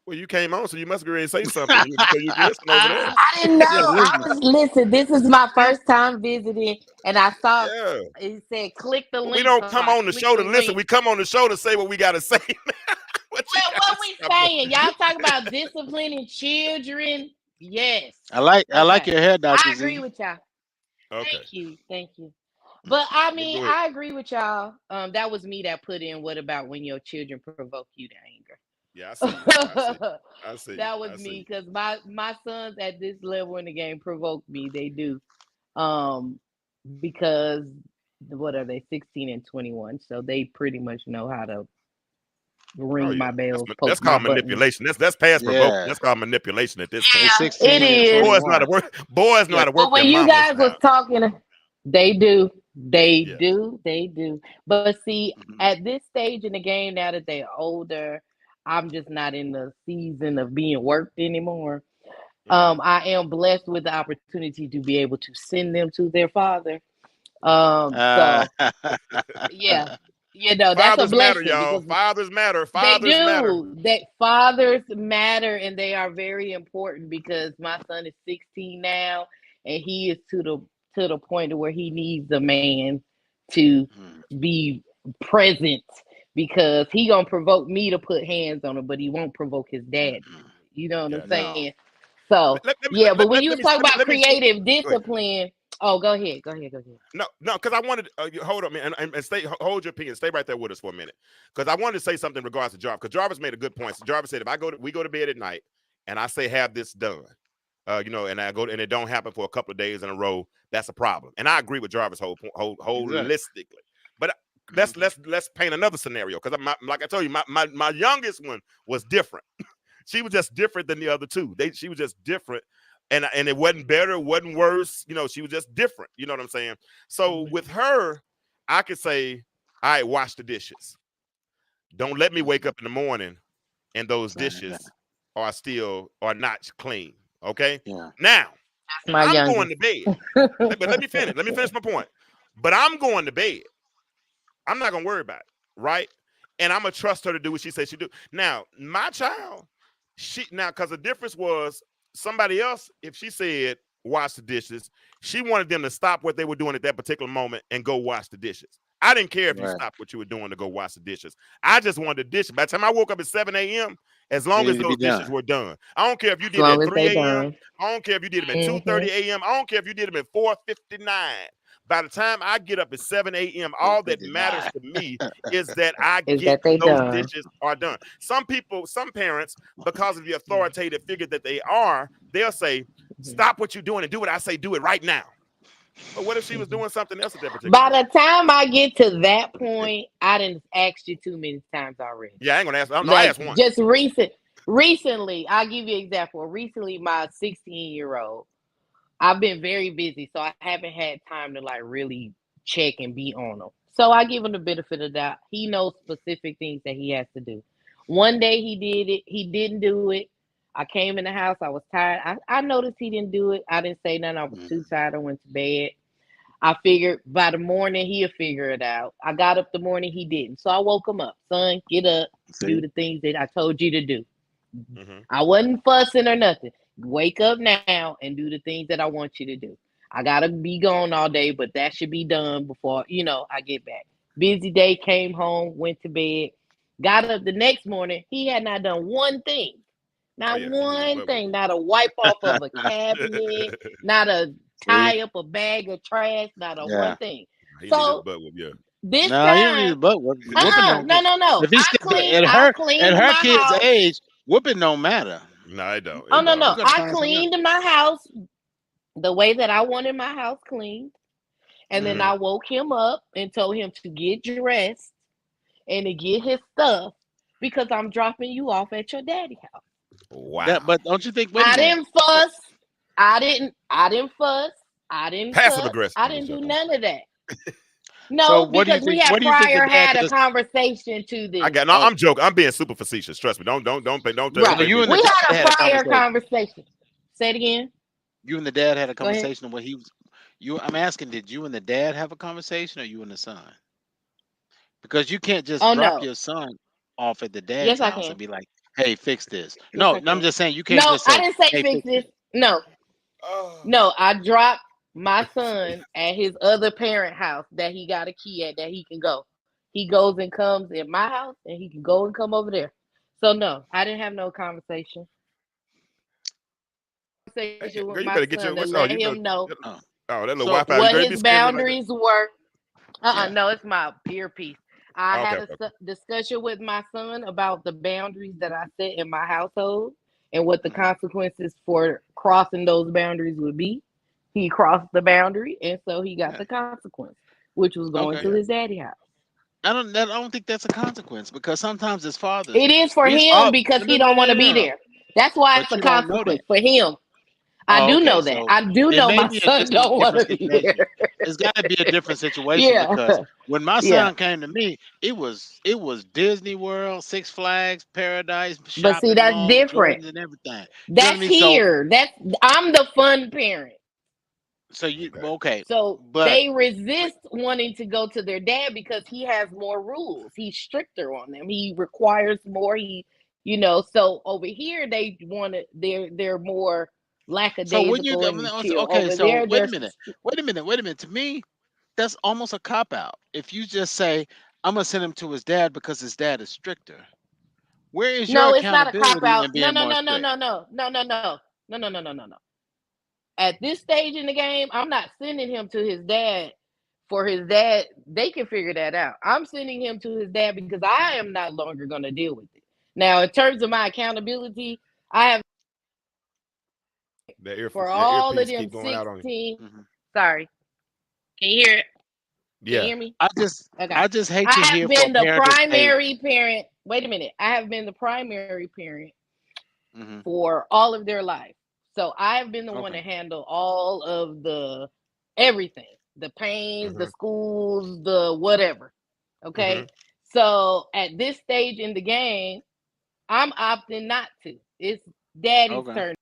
Well, you came on, so you must be ready to say something. You listen over there. I didn't know. Yeah, Listen, this is my first time visiting, and I saw Yeah. it said click the link. We don't so come I on the clicked show to the listen. link. We come on the show to say what we got to say. What you Well, gotta what we say about saying? Y'all talk about disciplining children. Yes. I like Okay. your hair, Dr. I agree Z. with y'all. Okay. Thank you. But I mean, Go ahead. I agree with y'all. That was me that put in. What about when your children provoke you to anger? Yeah, I see you. I see. That was me because my sons at this level in the game provoke me. They do, because what are they, 16 and 21? So they pretty much know how to ring Oh, yeah. my bells. That's poke my called buttons. manipulation. That's past provoking. Yeah. That's called manipulation at this Yeah, point. 16 it and is. Boys know how 21. to work. Boys know how to But work when their you mamas guys was now. talking, they do. They Yeah. do. They do. But see, Mhm. at this stage in the game, now that they're older, I'm just not in the season of being worked anymore. Mhm. I am blessed with the opportunity to be able to send them to their father. Uh, So yeah, that's a Fathers matter, blessing y'all. because Fathers matter. they Fathers matter. do. That fathers matter and they are very important because my son is 16 now and he is to the point where he needs a man to Mhm. be present because he gonna provoke me to put hands on him, but he won't provoke his dad. Mhm. You know what I'm Gotcha. No. saying? So Let me yeah, but when let you me was talking about let me creative go ahead. discipline, oh, go ahead. No, because I wanted hold up, man, and stay hold your opinion. Stay right there with us for a minute, because I wanted to say something in regards to Jarvis. Because Jarvis made a good point. So Jarvis said, if we go to bed at night, and I say have this done, and I go and it don't happen for a couple of days in a row, that's a problem. And I agree with Jarvis Exactly. holistically. But Mhm. let's paint another scenario because like I told you, my youngest one was different. She was just different than the other two. She was just different. And it wasn't better, it wasn't worse. She was just different. You know what I'm saying? So with her, I could say, all right, wash the dishes. Don't let me wake Mhm. up in the morning and those Saying that. dishes are not clean. Okay. Yeah. Now That's my I'm going youngest. to bed. But let me finish. Let me finish my point. But I'm going to bed. I'm not gonna worry about it, right? And I'm gonna trust her to do what she says she do. Now, my child, because the difference was somebody else, if she said wash the dishes, she wanted them to stop what they were doing at that particular moment and go wash the dishes. I didn't care if you Right. stopped what you were doing to go wash the dishes. I just wanted the dishes. By the time I woke up at 7 a.m., as They long as need to be those dishes done. were done. I don't care if you As did it long at as 3 they a.m. done. I don't care if you did them at Mm-hmm. 2:30 a.m. I don't care if you did them at 4:59. By the time I get up at 7 a.m., all that matters 4:59. to me is that I Is get that they those done. dishes are done. Some parents, because of the authoritative figure that they are, they'll say, stop what you're doing and do what I say, do it right now. But what if she was doing something else at that particular By moment? the time I get to that point, I didn't ask you too many times already. Yeah, I ain't gonna ask. No, I Like asked once. just recently, I'll give you an example. Recently, my 16-year-old, I've been very busy, so I haven't had time to like really check and be on him. So I give him the benefit of the doubt. He knows specific things that he has to do. One day he did it, he didn't do it. I came in the house, I was tired. I noticed he didn't do it. I didn't say nothing. I was too tired. I went to bed. I figured by the morning he'll figure it out. I got up the morning, he didn't. So I woke him up. Son, get up, do See? the things that I told you to do. Mhm. I wasn't fussing or nothing. Wake up now and do the things that I want you to do. I gotta be gone all day, but that should be done before I get back. Busy day, came home, went to bed, got up the next morning. He had not done one thing. Oh Not yeah, he did his one butt whoop. thing, not a wipe off of a cabinet, not a See? tie up a bag of trash, not a one Yeah. thing. He need his So butt whoop. Yeah. this No, you don't need time, his butt whooping. Whooping don't no, get. no, no. If he still I at cleaned her my kid's house. age, whooping don't matter. No, it don't. Oh It no, don't. You no. gotta I find something else. cleaned my house the way that I wanted my house cleaned. And then Mhm. I woke him up and told him to get dressed and to get his stuff. because I'm dropping you off at your daddy house. Wow. But don't you think? Wait a I minute. didn't fuss. I didn't fuss. I didn't Passive cuss. aggressive. I didn't do none of that. No, So what do you because we think? had What do you think the prior dad had a does? conversation to this. I got. No, I'm joking. I'm being super facetious. Trust me. Don't. Right. you and the We dad had a had a prior conversation. conversation. Say it again. You and the dad had a Go ahead. conversation of what he was. I'm asking, did you and the dad have a conversation, or you and the son? Because you can't just Oh drop no. your son off at the dad's Yes, I house can. and be like, "Hey, fix this." Yes, No, I I'm can. just saying you can't No, just I say, didn't say "Hey, fix fix this. this." No, Oh. no, I dropped my son at his other parent house that he got a key at that he can go. He goes and comes at my house and he can go and come over there. So no, I didn't have no conversation. Conversation Girl, with you my better get your. son to Oh, let you better. him know Oh, Oh, that little so Wi-Fi. what Girl, you be his scaring me like that. boundaries were. yeah. No, it's my earpiece. I Okay, had a okay. discussion with my son about the boundaries that I set in my household and what the Mhm. consequences for crossing those boundaries would be. He crossed the boundary, and so he got Yeah. the consequence, which was going Okay. to his daddy house. I don't think that's a consequence because sometimes as fathers, It is for we him because he don't want to be no. there. That's why But it's a you don't know that. consequence for him. I Oh, do okay. know that. So I do it know may my be son don't want different to be situation. there. It's got to be a different situation Yeah, because when my yeah. son came to me, it was Disney World, Six Flags, Paradise, But see, shopping that's mall, different. Jordans, and everything. You know what I That's mean? So here. I'm the fun parent. you Okay. okay, So but they resist wanting to go to their dad because he has more rules. He's stricter on them. He requires more. So over here they want to. They're more so when you lackadaisical and chill. okay, Over so there, wait a they're minute. To me, that's almost a cop out. If you just say I'm gonna send him to his dad because his dad is stricter. Where is your no. It's not a cop accountability out. in No, being no, more no, no, strict? no, no, no, no, no, no, no, no, no, no, no. At this stage in the game, I'm not sending him to his dad for his dad. They can figure that out. I'm sending him to his dad because I am not longer going to deal with it. Now, in terms of my accountability, I have for That all of earpiece them keep going out on you. 16. Mhm. Sorry. Can you hear it? Can you Yeah. hear me? I just Okay. hate I to have hear for a been the parent to say, primary parent. Wait a minute. I have been the primary parent mhm, for all of their life. So I've been the one to okay, handle all of the everything, the pains, the Mhm. schools, the whatever. Okay. Mhm. So at this stage in the game, I'm opting not to. It's daddy's okay, turn.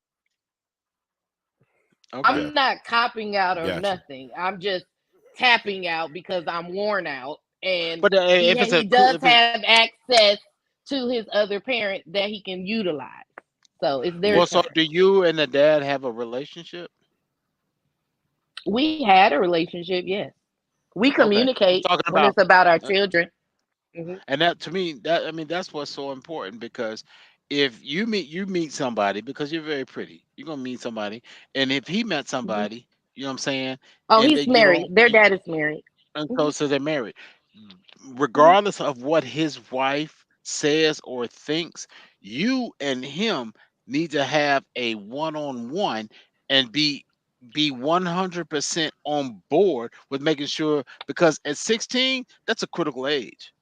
okay. Yeah. I'm not copping out or Gotcha. nothing. I'm just tapping out because I'm worn out. And But if it's he a cool, does have access to his other parent that he can utilize. So it's their Yeah. well, so turn. do you and the dad have a relationship? We had a relationship, yes. We Okay, I'm communicate talking when about, it's about our uh, children. Mhm. and that to me, that's what's so important because if you meet somebody because you're very pretty, you're gonna meet somebody, and if he met Mhm. somebody, you know what I'm saying, Oh, and they he's get on, married. Their dad is married. and Mhm. so they're married. Mhm. Regardless of what his wife says or thinks, you and him need to have a one-on-one and be 100% on board with making sure because at 16 that's a critical age.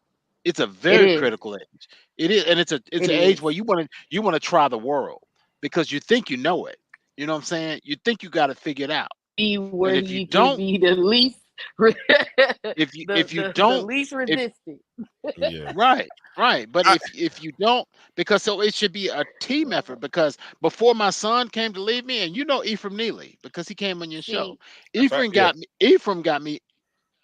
It's a It very is. critical age. It is, and it's It an age is. where you want to try the world because you think you know it. You know what I'm saying? You think you got to figure it out. Be And where if you he can don't, be the least if you the don't, least if resistant. Yeah. right, right. But I, if you don't, because so it should be a team effort. Because before my son came to leave me, and you know Ephraim Neely, because he came on your show. See, that's right. Yeah. Ephraim got me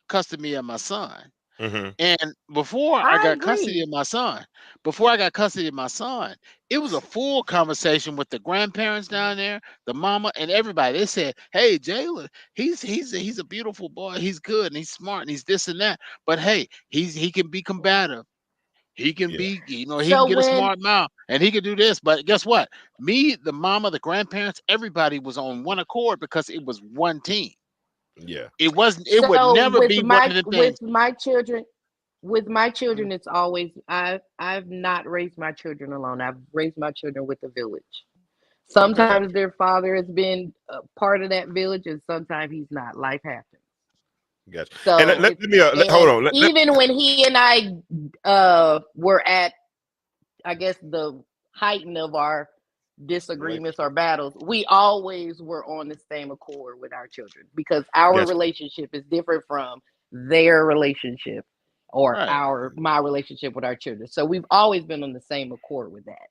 custody of my son. Mhm. And before I I got custody agree. of my son, before I got custody of my son, it was a full conversation with the grandparents down there, the mama, and everybody. They said, "Hey, Jalen, he's a beautiful boy. He's good and he's smart and he's this and that. But hey, he can be combative. He can Yeah. be, he can So get a when smart mouth and he can do this. But guess what? Me, the mama, the grandparents, everybody was on one accord because it was one team. Yeah. It wasn't. It would so never be one of the things. with my Mhm. children, it's always I've not raised my children alone. I've raised my children with a village. Okay. Sometimes their father has been a part of that village, and sometimes he's not. Life happens. Gotcha. And So let it's me hold and on. even when he and I were at I guess the heighten of our disagreements or battles, we always were on the same accord with our children because our Gotcha. relationship is different from their relationship or Right. my relationship with our children. So we've always been on the same accord with that.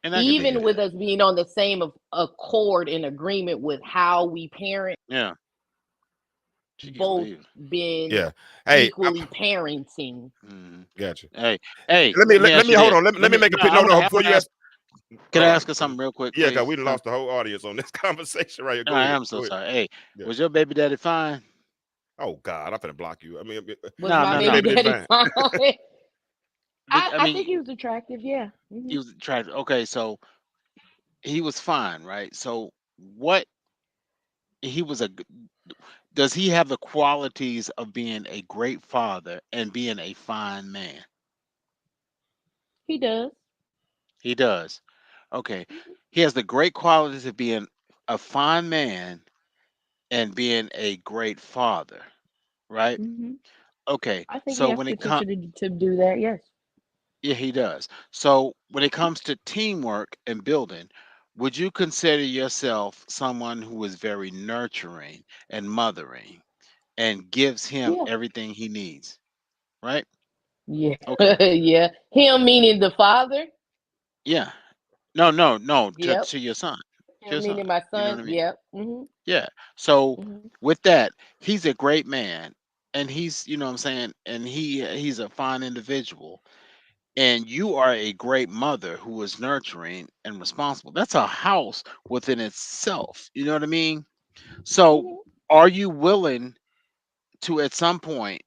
And I can dig Even with that. us being on the same accord and agreement with how we parent, Yeah. She can both leave. been Yeah. Hey, equally parenting. gotcha. Hey, Let me let me let ask me you hold this. on. Let me make a No, pic. I No, want no. to Before you ask. ask, Can I ask her go something ahead. real quick, Yeah, because please? we done lost the whole audience on this conversation right here. Go I ahead. am so Go ahead. sorry. Hey, Yeah. was your baby daddy fine? Oh God, I'm finna block you. I mean, Was No, my no, your no. baby baby did daddy fine. fine? I I think mean, he was attractive. Yeah. he was attractive. Okay, so he was fine, right? So what he was a g- does he have the qualities of being a great father and being a fine man? He does. He does. Okay. He has the great qualities of being a fine man and being a great father, right? Hmm. Okay. I think he So has when it comes, potential to do that. Yes. yeah, he does. So when it comes to teamwork and building, would you consider yourself someone who is very nurturing and mothering and gives him Yeah. everything he needs, right? Yeah. Okay. Yeah. Him meaning the father. Yeah. No, no, no, Yep. to your son. To Him your son. meaning my You know what son. I mean? Yep. Hmm. Yeah. So Hmm. with that, he's a great man and he's, you know what I'm saying, and he's a fine individual. And you are a great mother who is nurturing and responsible. That's a house within itself. You know what I mean? So Hmm. are you willing to at some point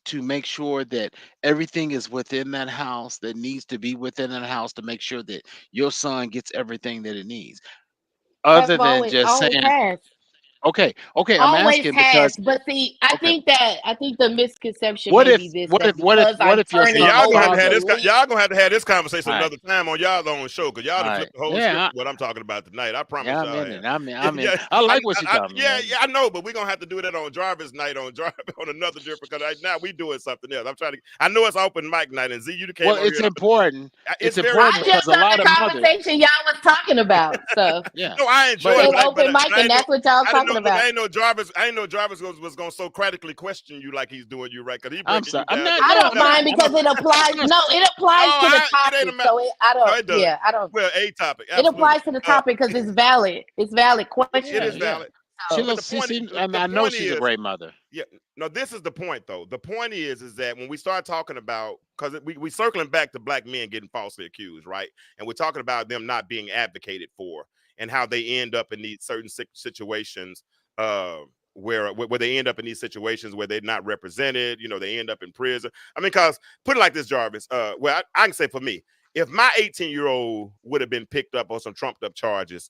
to make sure that everything is within that house that needs to be within that house to make sure that your son gets everything that it needs? Other Have than always just always saying, has. okay, okay, I'm Always asking has. because But see, okay, I think the misconception what may if be this, what that if what if because what I'm if your Hey, turning son's y'all gonna have to over have father, this. the lease. Y'all gonna have to have this conversation all right, another time on y'all own show, cause y'all all done right, flipped the whole script yeah, of what I'm talking about tonight. I yeah, promise I'm y'all in have. it. I'm in. Yeah, I like what you're telling me, yeah, man. yeah. I know, but we're gonna have to do that on Jarvis night on Jarvis on another drip because right now we doing something else. I'm trying to. I know it's open mic night, and Z, you came Well, on here. it's And important. it's It's very important I important. because just a heard lot the of mothers, conversation y'all was talking about. So yeah, No, I you enjoy but it, said but open mic, I and ain't know. that's what y'all was I didn't talking know. Look, about. I ain't know Jarvis was gonna so critically question you like he's doing you, right? Because he I'm breaking sorry. you I'm down not. to I No, the don't I'm not. mind nut. I'm not. because it applies. I'm not. No, it No, applies to the it ain't a topic. matter. So I No, don't. it does. Yeah, I don't. Well, a topic, It absolutely. applies to the topic because it's valid. It's valid It Yeah, is question. yeah. valid. She So But looks. She seems. I, mean, the I know point she's a is, great mother. yeah. No, this is the point though. The point is that when we start talking about, because we circling back to black men getting falsely accused, right? And we're talking about them not being advocated for and how they end up in these certain situations where they end up in these situations where they're not represented. You know, they end up in prison. I mean, because put it like this, Jarvis. Well, I can say for me, if my 18-year-old would have been picked up on some trumped up charges,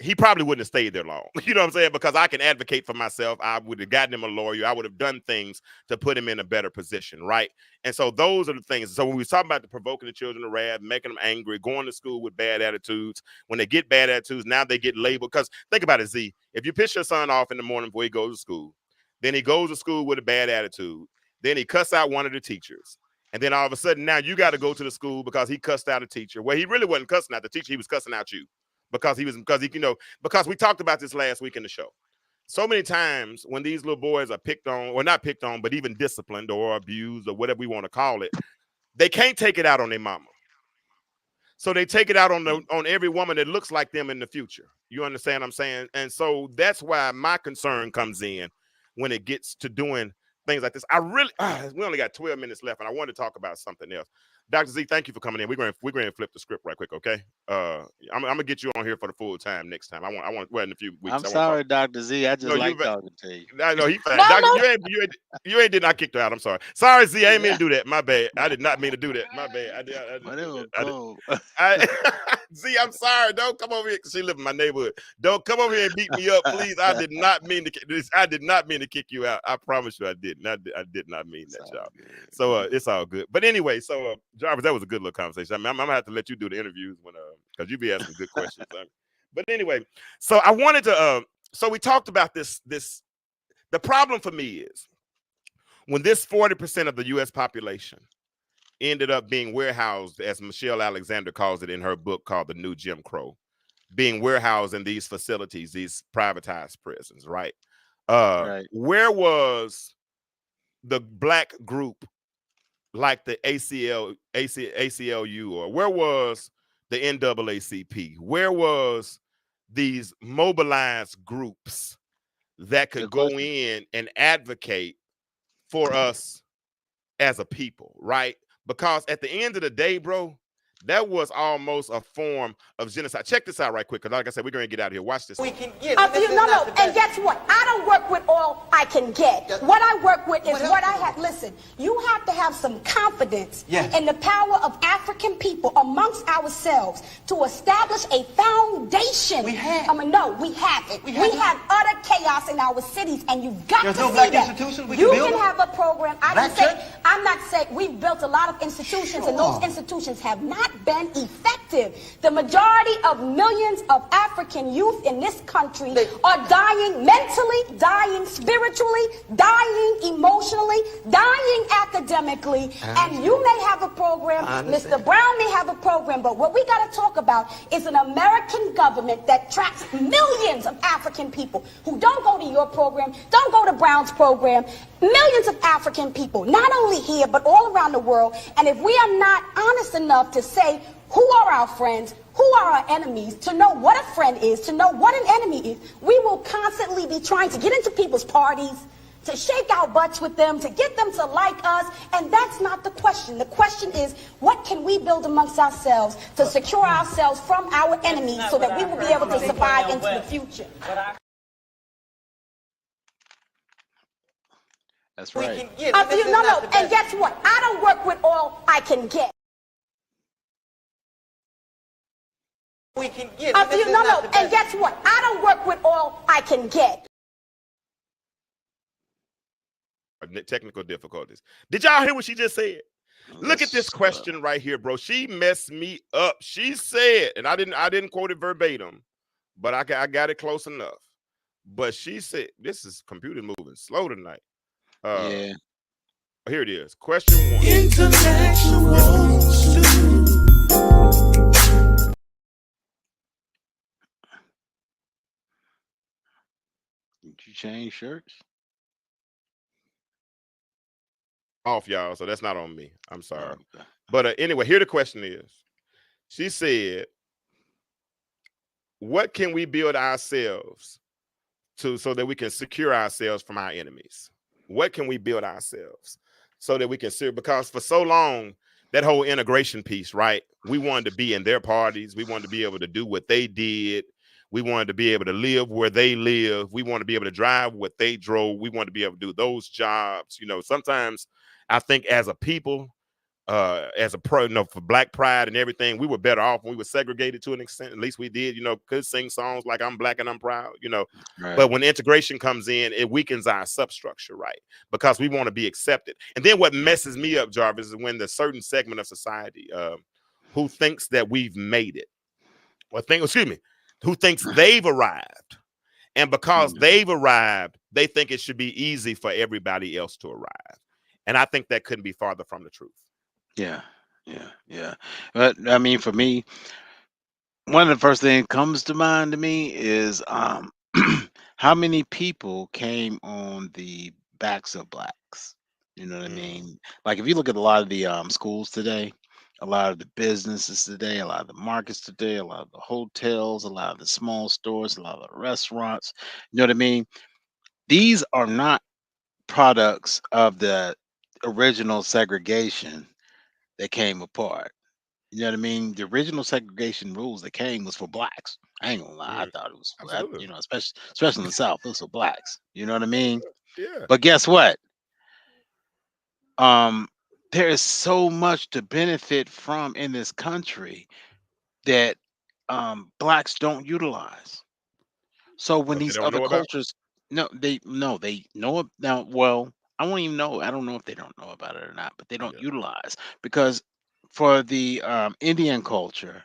he probably wouldn't have stayed there long. You know what I'm saying? Because I can advocate for myself. I would have gotten him a lawyer. I would have done things to put him in a better position, right? And so those are the things. So when we talk about the provoking the children to wrath, making them angry, going to school with bad attitudes, when they get bad attitudes, now they get labeled. Because think about it, Z. If you piss your son off in the morning before he goes to school, then he goes to school with a bad attitude, then he cuss out one of the teachers. And then all of a sudden now you got to go to the school because he cussed out a teacher. Well, he really wasn't cussing out the teacher. He was cussing out you because we talked about this last week in the show. So many times when these little boys are picked on, or not picked on, but even disciplined or abused or whatever we want to call it, they can't take it out on their mama. So they take it out on every woman that looks like them in the future. You understand what I'm saying? And so that's why my concern comes in when it gets to doing things like this. We only got 12 minutes left, and I want to talk about something else. Dr. Z, thank you for coming in. We're going to flip the script right quick, okay? I'm gonna get you on here for the full time next time. I want well in a few weeks. I'm I want to talk. sorry, Dr. Z. I No, just like talking to you. I know he fine. no, Doctor, no. you ain't did not kick her out. I'm sorry. Sorry, Z. I ain't mean Yeah, to do that. My bad. I did not mean to do that. My bad. I didn't but it do was that. cool. I Z, I'm sorry. Don't come over here. She live in my neighborhood. Don't come over here and beat me up, please. I did not mean to. I did not mean to kick you out. I promise you, I didn't. I did not mean that, Sounds y'all. good. So it's all good. But anyway, so Jarvis, that was a good little conversation. I mean, I'm gonna have to let you do the interviews when because you be asking good questions. But anyway, so I wanted to. So we talked about this. The problem for me is when this 40% of the U.S. population ended up being warehoused, as Michelle Alexander calls it in her book called The New Jim Crow, being warehoused in these facilities, these privatized prisons, right? Right. Where was the black group like the ACLU, or where was the NAACP? Where was these mobilized groups that could Good go question. in and advocate for us as a people, right? Because at the end of the day, bro, that was almost a form of genocide. Check this out right quick, because like I said, we're going to get out of here. Watch this. We can get. No, and guess what? I don't work with all I can get. What I work with is what I have. Listen, you have to have some confidence in the power of African people amongst ourselves to establish a foundation. We have. No, we haven't. We have utter chaos in our cities, and you've got There's to no see black that. institution we You can build? can have a program. Black church? I'm not saying we've built a lot of institutions, and those institutions have not been effective. The majority of millions of African youth in this country are dying mentally, dying spiritually, dying emotionally, dying academically. And you may have a program, Mr. Brown may have a program, but what we got to talk about is an American government that tracks millions of African people who don't go to your program, don't go to Brown's program. Millions of African people, not only here, but all around the world. And if we are not honest enough to say who are our friends, who are our enemies, to know what a friend is, to know what an enemy is, we will constantly be trying to get into people's parties, to shake our butts with them, to get them to like us. And that's not the question. The question is, what can we build amongst ourselves to secure ourselves from our enemies so that we will be able to survive into the future? That's We right. can get. And guess what? I don't work with all I can get. We can get. And guess what? I don't work with all I can get. Technical difficulties. Did y'all hear what she just said? Look at this question right here, bro. She messed me up. She said, and I didn't quote it verbatim, but I got it close enough. But she said, this is computer moving slow tonight. Yeah. Here it is. Question 1. Intellectual stew. Did you change shirts? Off, y'all. So that's not on me. I'm sorry. Okay. But anyway, here the question is. She said, what can we build ourselves so that we can secure ourselves from our enemies? What can we build ourselves so that we can serve? Because for so long, that whole integration piece, right? We wanted to be in their parties. We wanted to be able to do what they did. We wanted to be able to live where they live. We wanted to be able to drive what they drove. We wanted to be able to do those jobs. You know, sometimes I think as a people, as a for Black pride and everything, we were better off when we were segregated to an extent. At least we did, could sing songs like I'm Black and I'm proud, Right. But when integration comes in, it weakens our substructure, right? Because we want to be accepted. And then what messes me up, Jarvis, is when the certain segment of society who thinks that we've made it, who thinks they've arrived. And because they've arrived, they think it should be easy for everybody else to arrive. And I think that couldn't be farther from the truth. Yeah. But I mean, for me, one of the first things comes to mind to me is how many people came on the backs of blacks. You know what I mean? Like if you look at a lot of the schools today, a lot of the businesses today, a lot of the markets today, a lot of the hotels, a lot of the small stores, a lot of the restaurants. You know what I mean? These are not products of the original segregation that came apart. You know what I mean? The original segregation rules that came was for blacks. I ain't gonna lie, I thought it was, Absolutely. especially in the South, it was for blacks. You know what I mean? Yeah. But guess what? There is so much to benefit from in this country that blacks don't utilize. So when But they these don't other know about? cultures, they know it now. Well, I won't even know. I don't know if they don't know about it or not, but they don't Yeah. utilize because for the Indian culture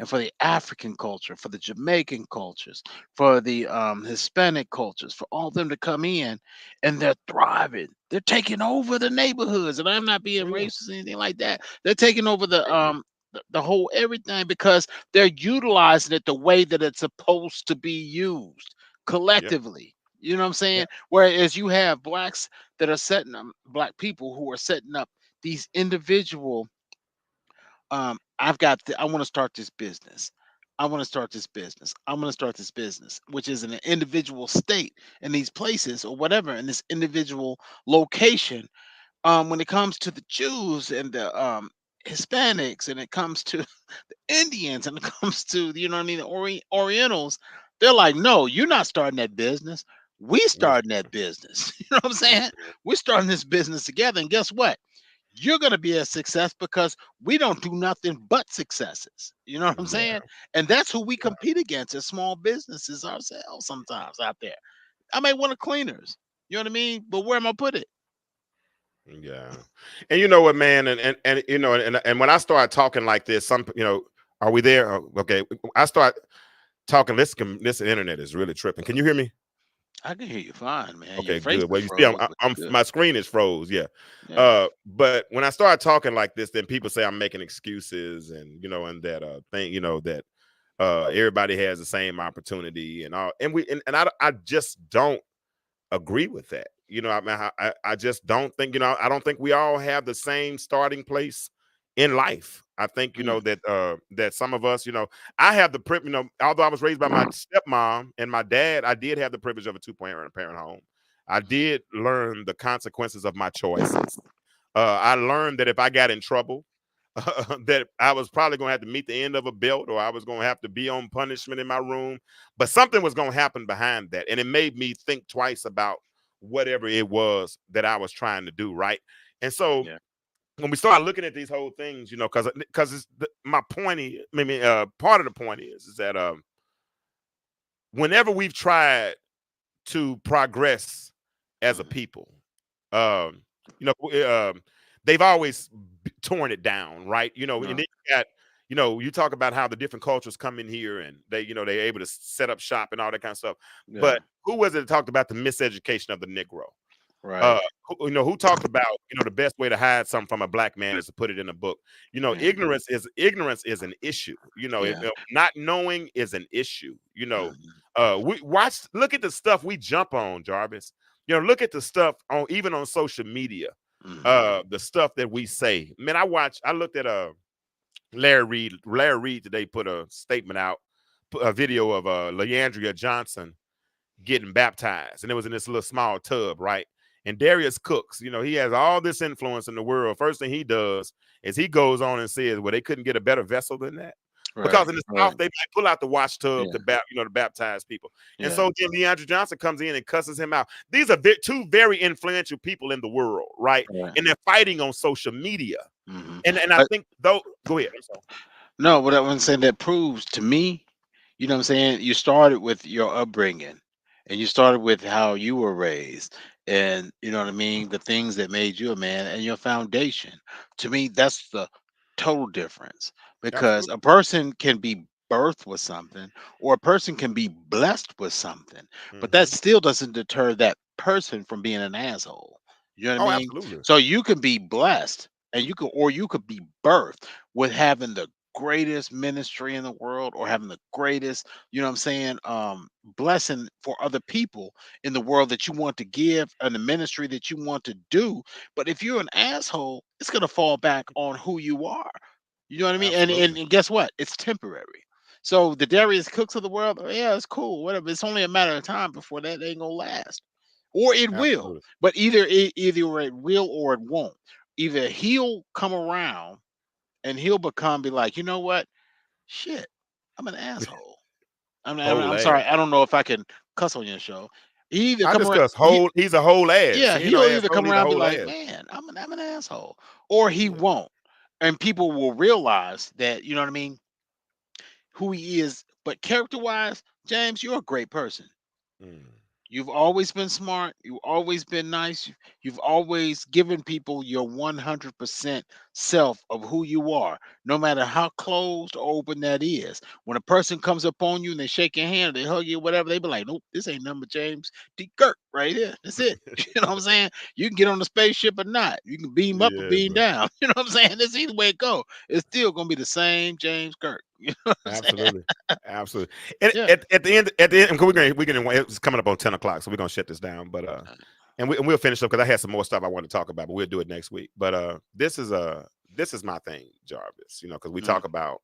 and for the African culture, for the Jamaican cultures, for the Hispanic cultures, for all them to come in, and they're thriving. They're taking over the neighborhoods, and I'm not being Oh, yeah. racist or anything like that. They're taking over Thank you. the whole everything because they're utilizing it the way that it's supposed to be used Yeah. collectively. You know what I'm Yeah. saying? Whereas you have blacks that are setting up, black people who are setting up these individual I want to start this business. I want to start this business. I'm going to start this business, which is in an individual state in these places or whatever in this individual location. When it comes to the Jews and the Hispanics, and it comes to the Indians, and it comes to you know what I mean, the Orientals, they're like, no, you're not starting that business. We Yes. starting that business. You know what I'm Yes. saying? We're starting this business together, and guess what? You're going to be a success because we don't do nothing but successes. You know what I'm Yeah. saying? And that's who we compete against as small businesses ourselves sometimes out there. I may want a cleaners. You know what I mean? But where am I put it? Yeah. And you know what, man, and you know, and when I start talking like this, some are we there? Oh, okay. I start talking. This internet is really tripping. Can you hear me? I can hear you fine, man. Your Okay, face good. is Well, you see, froze, but I'm you're good. my screen is froze. Yeah. Yeah. But when I start talking like this, then people say I'm making excuses, and and that thing, that everybody has the same opportunity and all, and I just don't agree with that. I mean, I just don't think, I don't think we all have the same starting place in life. I think, Mm, that some of us, I have the privilege, although I was raised by my stepmom and my dad, I did have the privilege of a two-parent home. I did learn the consequences of my choices. I learned that if I got in trouble, that I was probably going to have to meet the end of a belt, or I was going to have to be on punishment in my room, but something was going to happen behind that. And it made me think twice about whatever it was that I was trying to do. Right. And so yeah. when we start looking at these whole things, because my point is, part of the point is that whenever we've tried to progress as a Mhm. people, um, they've always torn it down, right? And No. then you got, you talk about how the different cultures come in here and they're able to set up shop and all that kind of stuff. Yeah. But who was it that talked about the miseducation of the Negro? Right. Who talked about, the best way to hide something from a black man is to put it in a book. Mhm. Ignorance is an issue. Yeah. Not knowing is an issue. Mhm. Look at the stuff we jump on, Jarvis. Look at the stuff even on social media. Mhm. The stuff that we say. Man, I looked at Larry Reed. Larry Reed today put a statement out, put a video of Leandria Johnson getting baptized, and it was in this little small tub, right? And Darius Cooks, he has all this influence in the world. First thing he does is he goes on and says, well, they couldn't get a better vessel than that. Right. Because in the Right. South, they might pull out the wash tub Yeah. to baptize people. And Yeah. so then Leandra Johnson comes in and cusses him out. These are two very influential people in the world, right? Right. And they're fighting on social media. Mhm. And I But think, though, go ahead. I'm sorry. no, what I'm saying that proves to me, you know what I'm saying? You started with your upbringing and you started with how you were raised and you know what I mean? The things that made you a man and your foundation. To me, that's the total difference because Absolutely. a person can be birthed with something or a person can be blessed with something, but that Hmm. still doesn't deter that person from being an asshole. You know what I Oh, mean? absolutely. So you can be blessed and you could be birthed with having the greatest ministry in the world or having the greatest, you know what I'm saying, blessing for other people in the world that you want to give and the ministry that you want to do. But if you're an asshole, it's gonna fall back on who you are. You know what I mean? And Absolutely. and guess what? It's temporary. So the Darius Cooks of the world, oh, yeah, it's cool, whatever. It's only a matter of time before that ain't gonna last. Or it will. Absolutely. But either it will or it won't. Either he'll come around and he'll be like, you know what? Shit, I'm an asshole. Whole I'm ass. sorry. I don't know if I can cuss on your show. He either I come around. discuss he's a whole ass. Yeah, He ain't no he'll either asshole, come he's a around and be whole like, ass. man, I'm an asshole, or he Yeah. won't, and people will realize that you know what I mean, who he is. But character wise, James, you're a great person. Mm. You've always been smart. You've always been nice. You've always given people your 100% self of who you are, no matter how closed or open that is. When a person comes up on you and they shake your hand, they hug you, whatever, they be like, nope, this ain't number James D. Kirk right here. That's it. You know what I'm saying? You can get on the spaceship or not. You can beam up or Yeah, beam bro. down. You know what I'm saying? That's either way it go. It's still gonna be the same James Kirk. You know what I'm saying? Absolutely, absolutely. And Yeah. at the end, and we're gonna it's coming up on 10 o'clock, so we're gonna shut this down. But and we'll finish up because I had some more stuff I want to talk about, but we'll do it next week. But this is my thing, Jarvis. You know, because we Mhm. talk about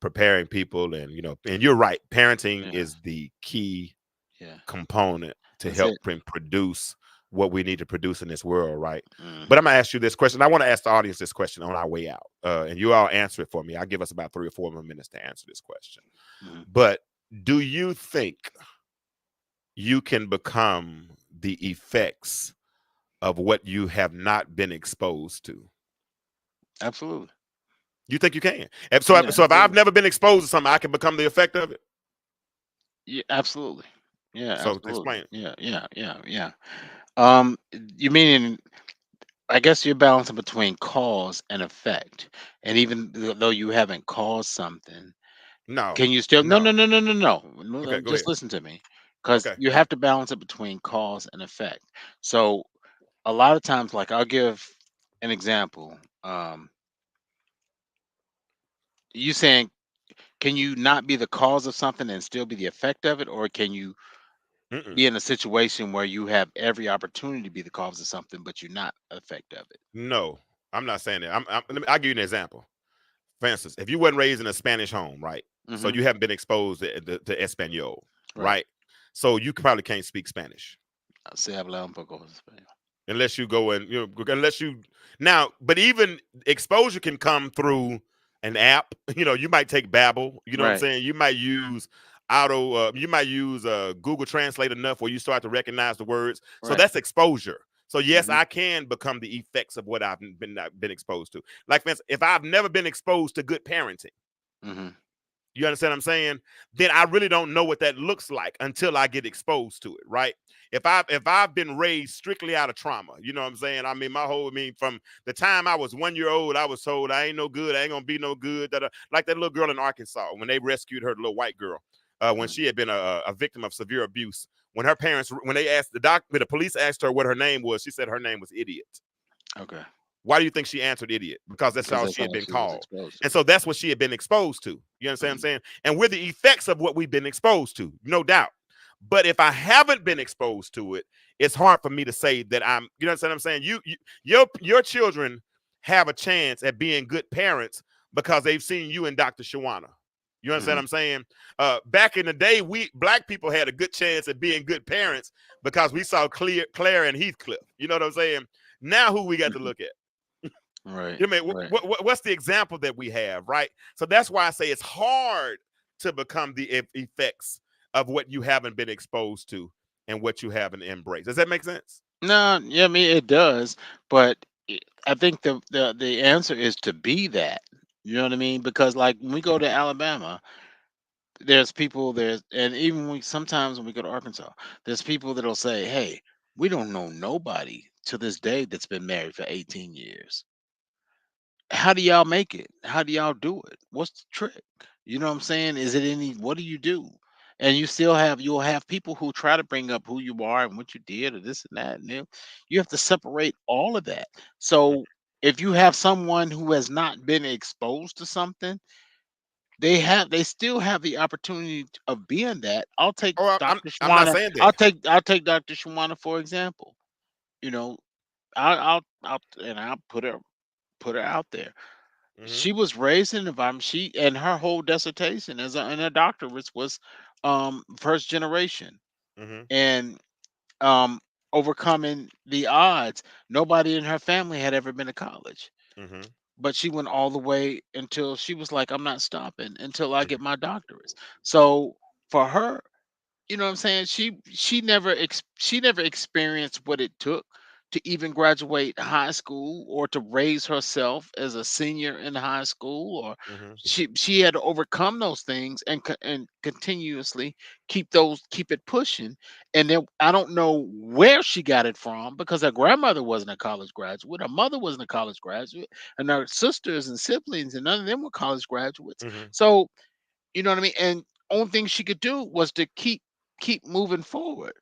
preparing people, and and you're right. Parenting Yeah. is the key Yeah. component to That's help it. produce what we need to produce in this world, right? But Mhm. I'm gonna ask you this question. I want to ask the audience this question on our way out, and you all answer it for me. I'll give us about 3 or 4 more minutes to answer this question. Mhm. But do you think you can become the effects of what you have not been exposed to? Absolutely. You think you can? So, Yeah, if I've absolutely. never been exposed to something, I can become the effect of it. Yeah, absolutely. Yeah, So, absolutely. explain. Yeah. You mean I guess you're balancing between cause and effect. And even though you haven't caused something, No, can you still no no. no no no no no. Okay, go Just ahead. listen to me. Because Okay, you have to balance it between cause and effect. So a lot of times, like I'll give an example. You saying can you not be the cause of something and still be the effect of it, or can you mm-mm. be in a situation where you have every opportunity to be the cause of something, but you're not the effect of it? No, I'm not saying that. I'll give you an example. For instance, if you weren't raised in a Spanish home, right? So Hmm. you haven't been exposed to Espanol, Right. right? So you probably can't speak Spanish Se habla un poco español. unless you go and unless you now. But even exposure can come through an app. You might take Babbel. You know what I'm Right. saying? You might use you might use Google Translate enough where you start to recognize the words. So Right. that's exposure. So yes, Hmm. I can become the effects of what I've been exposed to. Like, for instance, if I've never been exposed to good parenting, Hmm. you understand what I'm saying? Then I really don't know what that looks like until I get exposed to it, right? If I've been raised strictly out of trauma, you know what I'm saying? I mean, from the time I was 1 year old, I was told I ain't no good, I ain't gonna be no good. Like that little girl in Arkansas when they rescued her, the little white girl, when she had been a victim of severe abuse. When her parents, when they asked the police asked her what her name was, she said her name was Idiot. Okay. Why do you think she answered idiot? Because that's Because all that's she had all been she was called. exposed to. And so that's what she had been exposed to. You understand what I'm saying? And we're the effects of what we've been exposed to, no doubt. But if I haven't been exposed to it, it's hard for me to say that you understand what I'm saying? Your children have a chance at being good parents because they've seen you and Dr. Shawana. You understand Hmm. what I'm saying? Back in the day, we black people had a good chance at being good parents because we saw Claire and Heathcliff. You know what I'm saying? Now who we got to look at? Right. You know, Right. what's the example that we have, right? So that's why I say it's hard to become the effects of what you haven't been exposed to and what you haven't embraced. Does that make sense? No, yeah, I mean it does, but I think the answer is to be that. You know what I mean? Because like when we go to Alabama, there's people there's and even sometimes when we go to Arkansas, there's people that'll say, "Hey, we don't know nobody to this day that's been married for 18 years. How do y'all make it? How do y'all do it? What's the trick?" You know what I'm saying? Is it any what do you do? And you'll have people who try to bring up who you are and what you did or this and that. And you have to separate all of that. So if you have someone who has not been exposed to something, they still have the opportunity of being that. I'll take Oh, Dr. I'm not Shawana. saying that. I'll take Dr. Shawana for example. You know, I'll put her out there. Hmm. She was raised in an environment. She and her whole dissertation and her doctorate was first generation Hmm. and um overcoming the odds. Nobody in her family had ever been to college, Hmm. but she went all the way until she was like, I'm not stopping until I get my doctorates. So for her, you know what I'm saying? She never experienced what it took to even graduate high school or to raise herself as a senior in high school, or Mhm. she had to overcome those things and continuously keep it pushing. And then I don't know where she got it from, because her grandmother wasn't a college graduate, her mother wasn't a college graduate, and her sisters and siblings, and none of them were college graduates. Mhm. So you know what I mean? And only thing she could do was to keep moving forward.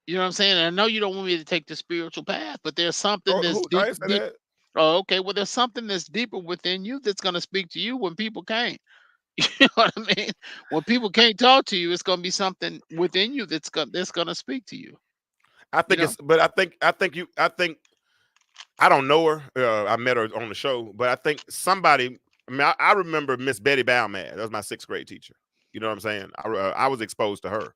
You know what I'm saying? And I know you don't want me to take the spiritual path, but there's something Oh, that's I deep, ain't say deep. that. Oh, okay. Well, there's something that's deeper within you that's gonna speak to you when people can't. You know what I mean? When people can't talk to you, it's gonna be something within you that's gonna speak to you. I You think know? it's, but I think I don't know her. I met her on the show, but I think somebody. I mean, I remember Miss Betty Bauman. That was my 6th grade teacher. You know what I'm saying? I was exposed to her,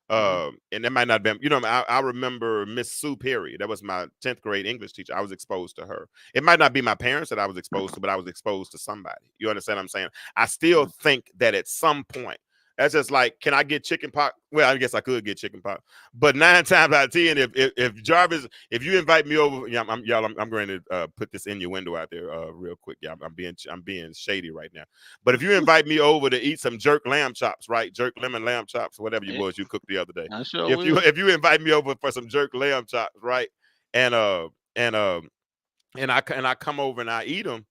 and that might not have been. You know, I remember Miss Sue Perry. That was my 10th grade English teacher. I was exposed to her. It might not be my parents that I was exposed to, but I was exposed to somebody. You understand what I'm saying? I still think that at some point. That's just like, can I get chicken pox? Well, I guess I could get chicken pox, but 9 times out of 10, if Jarvis, if you invite me over, yeah, I'm going to put this innuendo out there real quick. Yeah, I'm being shady right now. But if you invite me over to eat some jerk lamb chops, right? Jerk lemon lamb chops, whatever Yeah, you cooked the other day. I sure If will. you invite me over for some jerk lamb chops, right? And and uh and I come over and I eat them.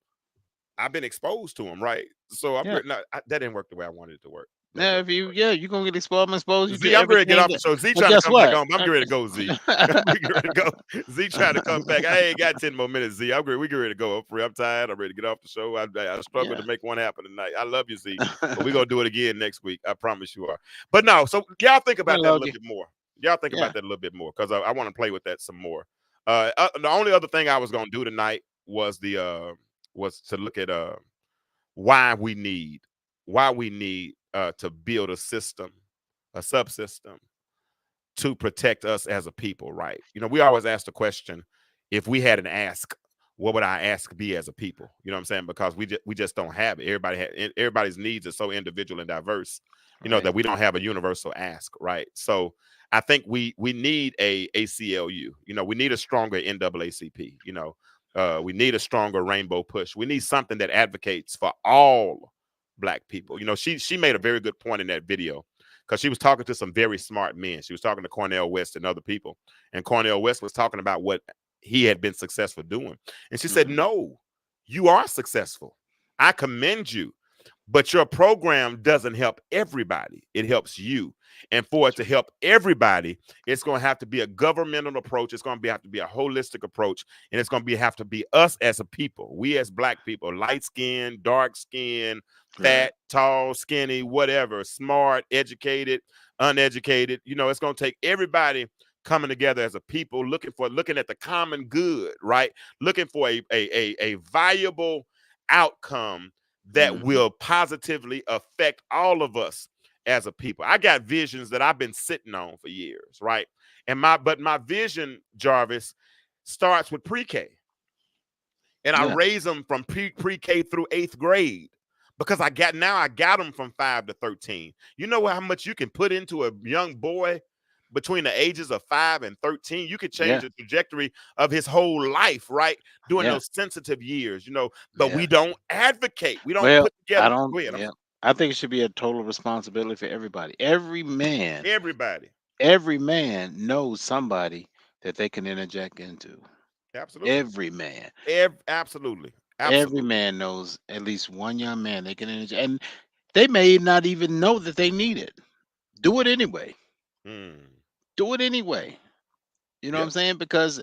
I've been exposed to them, right? So Yeah. that didn't work the way I wanted it to work. That Now, didn't if work. you're gonna get exposed. I'm exposed you Z, to I'm ready to get everything off the show. Z but trying to guess come back what? on. I'm ready to go, Z. We get ready to go. Z trying to come back. I ain't got 10 more minutes, Z. We get ready to go. I'm tired. I'm ready to get off the show. I struggled Yeah. to make one happen tonight. I love you, Z. But we're gonna do it again next week. I promise you are. But no, so y'all think I about that a love little you. bit more. Y'all think Yeah. about that a little bit more, because I want to play with that some more. The only other thing I was gonna do tonight was was to look at why we need to build a system, a subsystem to protect us as a people, right? You know, we always ask the question, if we had an ask, what would our ask be as a people? You know what I'm saying? Because we just don't have it. Everybody's needs are so individual and diverse, you know, Right. that we don't have a universal ask, right? So I think we need a ACLU. You know, we need a stronger NAACP. You know, we need a stronger Rainbow Push. We need something that advocates for all Black people. You know, she made a very good point in that video, because she was talking to some very smart men. She was talking to Cornel West and other people. And Cornel West was talking about what he had been successful doing. And she said, no, you are successful. I commend you. But your program doesn't help everybody. It helps you. And for it to help everybody, it's going to have to be a governmental approach. It's going to have to be a holistic approach. And it's going to have to be us as a people. We as Black people, light skin, dark skin, fat, tall, skinny, whatever, smart, educated, uneducated. You know, it's going to take everybody coming together as a people, looking at the common good, right? Looking for a viable outcome that will positively affect all of us as a people. I got visions that I've been sitting on for years, right? But my vision, Jarvis, starts with pre-K. And I raise them from pre-K through 8th grade, because I got them from 5 to 13. You know how much you can put into a young boy between the ages of 5 and 13? You could change the trajectory of his whole life, right? During those sensitive years, you know, but we don't advocate. We don't put together. I don't. Go ahead. Yeah. I think it should be a total responsibility for everybody. Everybody. Every man knows somebody that they can interject into. Absolutely. Every man. Absolutely. Every man knows at least one young man they can interject, and they may not even know that they need it. Do it anyway. Do it anyway. You know what I'm saying? Because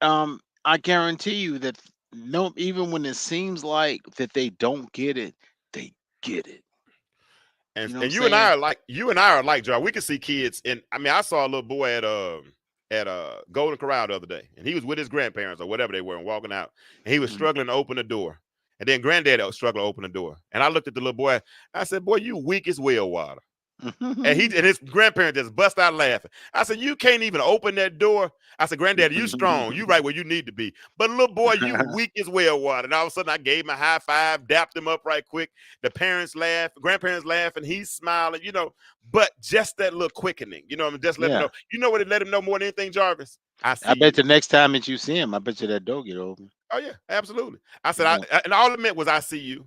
I guarantee you that even when it seems like that they don't get it, they get it. And, You know and what you I'm and I saying? are like, Joe. We can see kids, and I mean, I saw a little boy at Golden Corral the other day, and he was with his grandparents or whatever they were, and walking out, and he was struggling to open the door, and then granddad was struggling to open the door, and I looked at the little boy. I said, "Boy, you weak as well water." And his grandparents just bust out laughing. I said, you can't even open that door. I said, Granddaddy, you strong. You right where you need to be. But little boy, you weak as well water. And all of a sudden I gave him a high five, dapped him up right quick. The parents laugh, grandparents laugh, and he's smiling, but just that little quickening, just let him know. You know what it let him know more than anything, Jarvis? I bet the next time that you see him, I bet you that door get open. Oh, yeah, absolutely. I said, and all it meant was I see you.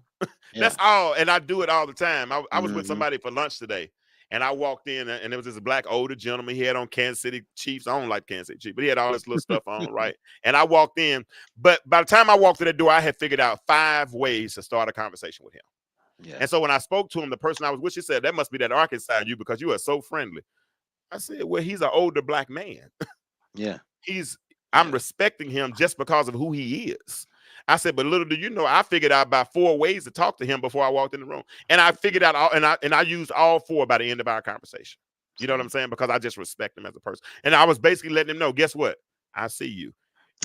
That's all. And I do it all the time. I was with somebody for lunch today. And I walked in, and there was this black older gentleman. He had on Kansas City Chiefs. I don't like Kansas City Chiefs, but he had all this little stuff on, right? And I walked in. But by the time I walked to that door, I had figured out 5 ways to start a conversation with him. Yeah. And so when I spoke to him, the person I was with, she said, that must be that Arkansas in you because you are so friendly. I said, well, he's an older black man. Yeah. I'm respecting him just because of who he is. I said, but little do you know, I figured out about 4 ways to talk to him before I walked in the room. And I figured out I used all 4 by the end of our conversation. You know what I'm saying? Because I just respect him as a person. And I was basically letting him know, guess what? I see you.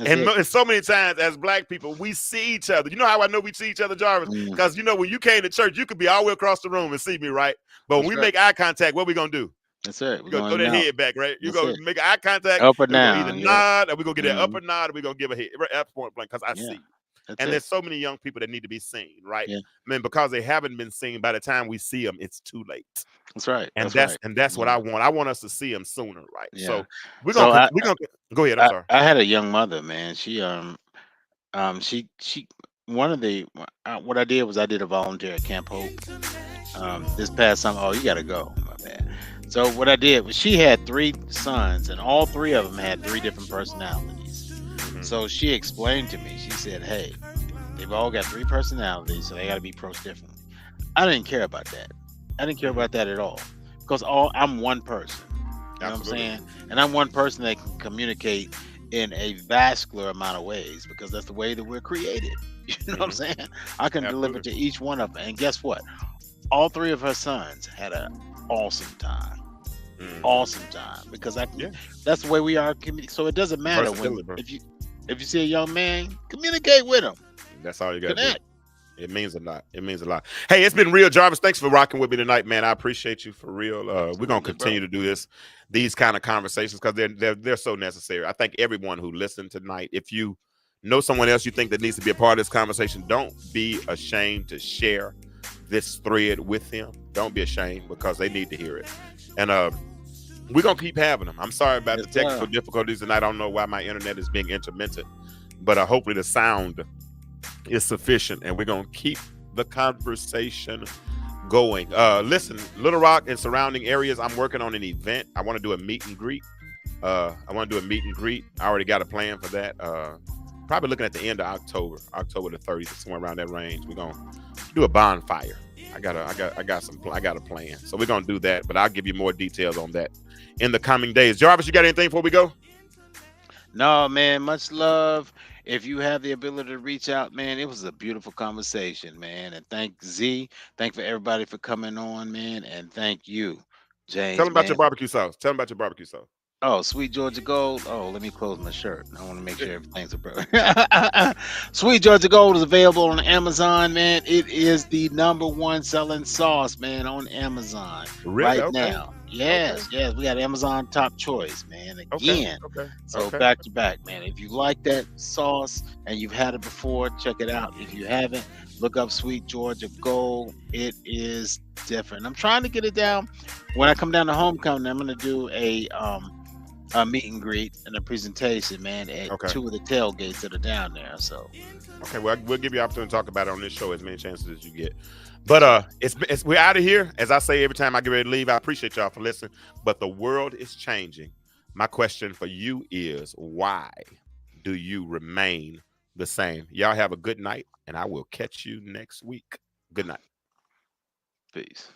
And so many times as black people, we see each other. You know how I know we see each other, Jarvis? Because, when you came to church, you could be all the way across the room and see me, right? But when we make eye contact, what are we going to do? That's it. We're going to throw that head back, right? You're going to make eye contact. Up or down. Either nod, or we're going to get that up or nod, or we're going to give a head point blank because I see you. And there's so many young people that need to be seen, right? Yeah. I mean, because they haven't been seen, by the time we see them, it's too late. That's right. And that's what I want. I want us to see them sooner, right? Yeah. So we're gonna go ahead. I'm sorry. I had a young mother, man. She one of the what I did was I did a volunteer at Camp Hope this past summer. Oh, you gotta go, my man. So what I did was she had 3 sons, and all 3 of them had 3 different personalities. So she explained to me, she said, hey, they've all got 3 personalities, so they got to be approached differently. I didn't care about that. I didn't care about that at all because I'm one person. You know what I'm saying? And I'm one person that can communicate in a vascular amount of ways because that's the way that we're created. You know what I'm saying? I can deliver to each one of them. And guess what? All 3 of her sons had an awesome time. Awesome time because that's the way we are. So it doesn't matter if you see a young man, communicate with him. That's all you got to do. It means a lot. It means a lot. Hey, it's been real, Jarvis. Thanks for rocking with me tonight, man. I appreciate you for real. We're gonna continue to do these kind of conversations because they're so necessary. I think everyone who listened tonight, if you know someone else you think that needs to be a part of this conversation, don't be ashamed to share this thread with them. Don't be ashamed because they need to hear it. And we're going to keep having them. I'm sorry about the technical difficulties tonight. I don't know why my internet is being intermittent, but hopefully the sound is sufficient, and we're going to keep the conversation going. Listen, Little Rock and surrounding areas, I'm working on an event. I want to do a meet and greet. I already got a plan for that. Probably looking at the end of October the 30th, somewhere around that range. We're going to do a bonfire. I got a plan. So we're going to do that, but I'll give you more details on that in the coming days. Jarvis, you got anything before we go? No, man, much love. If you have the ability to reach out, man, it was a beautiful conversation, man. And thank for everybody for coming on, man. And thank you, James. Tell them about your barbecue sauce. Oh, Sweet Georgia Gold. Oh, let me close my shirt. I want to make sure everything's a Sweet Georgia Gold is available on Amazon, man. It is the #1 selling sauce, man, on Amazon right now. Yes, we got Amazon top choice, man. Again. So back to back, man. If you like that sauce and you've had it before, check it out. If you haven't, look up Sweet Georgia Gold. It is different. I'm trying to get it down. When I come down to homecoming, I'm going to do a meet and greet and a presentation, man, at 2 of the tailgates that are down there. So well, we'll give you an opportunity to talk about it on this show as many chances as you get. But we're out of here. As I say every time I get ready to leave, I appreciate y'all for listening. But the world is changing. My question for you is, why do you remain the same? Y'all have a good night, and I will catch you next week. Good night. Peace.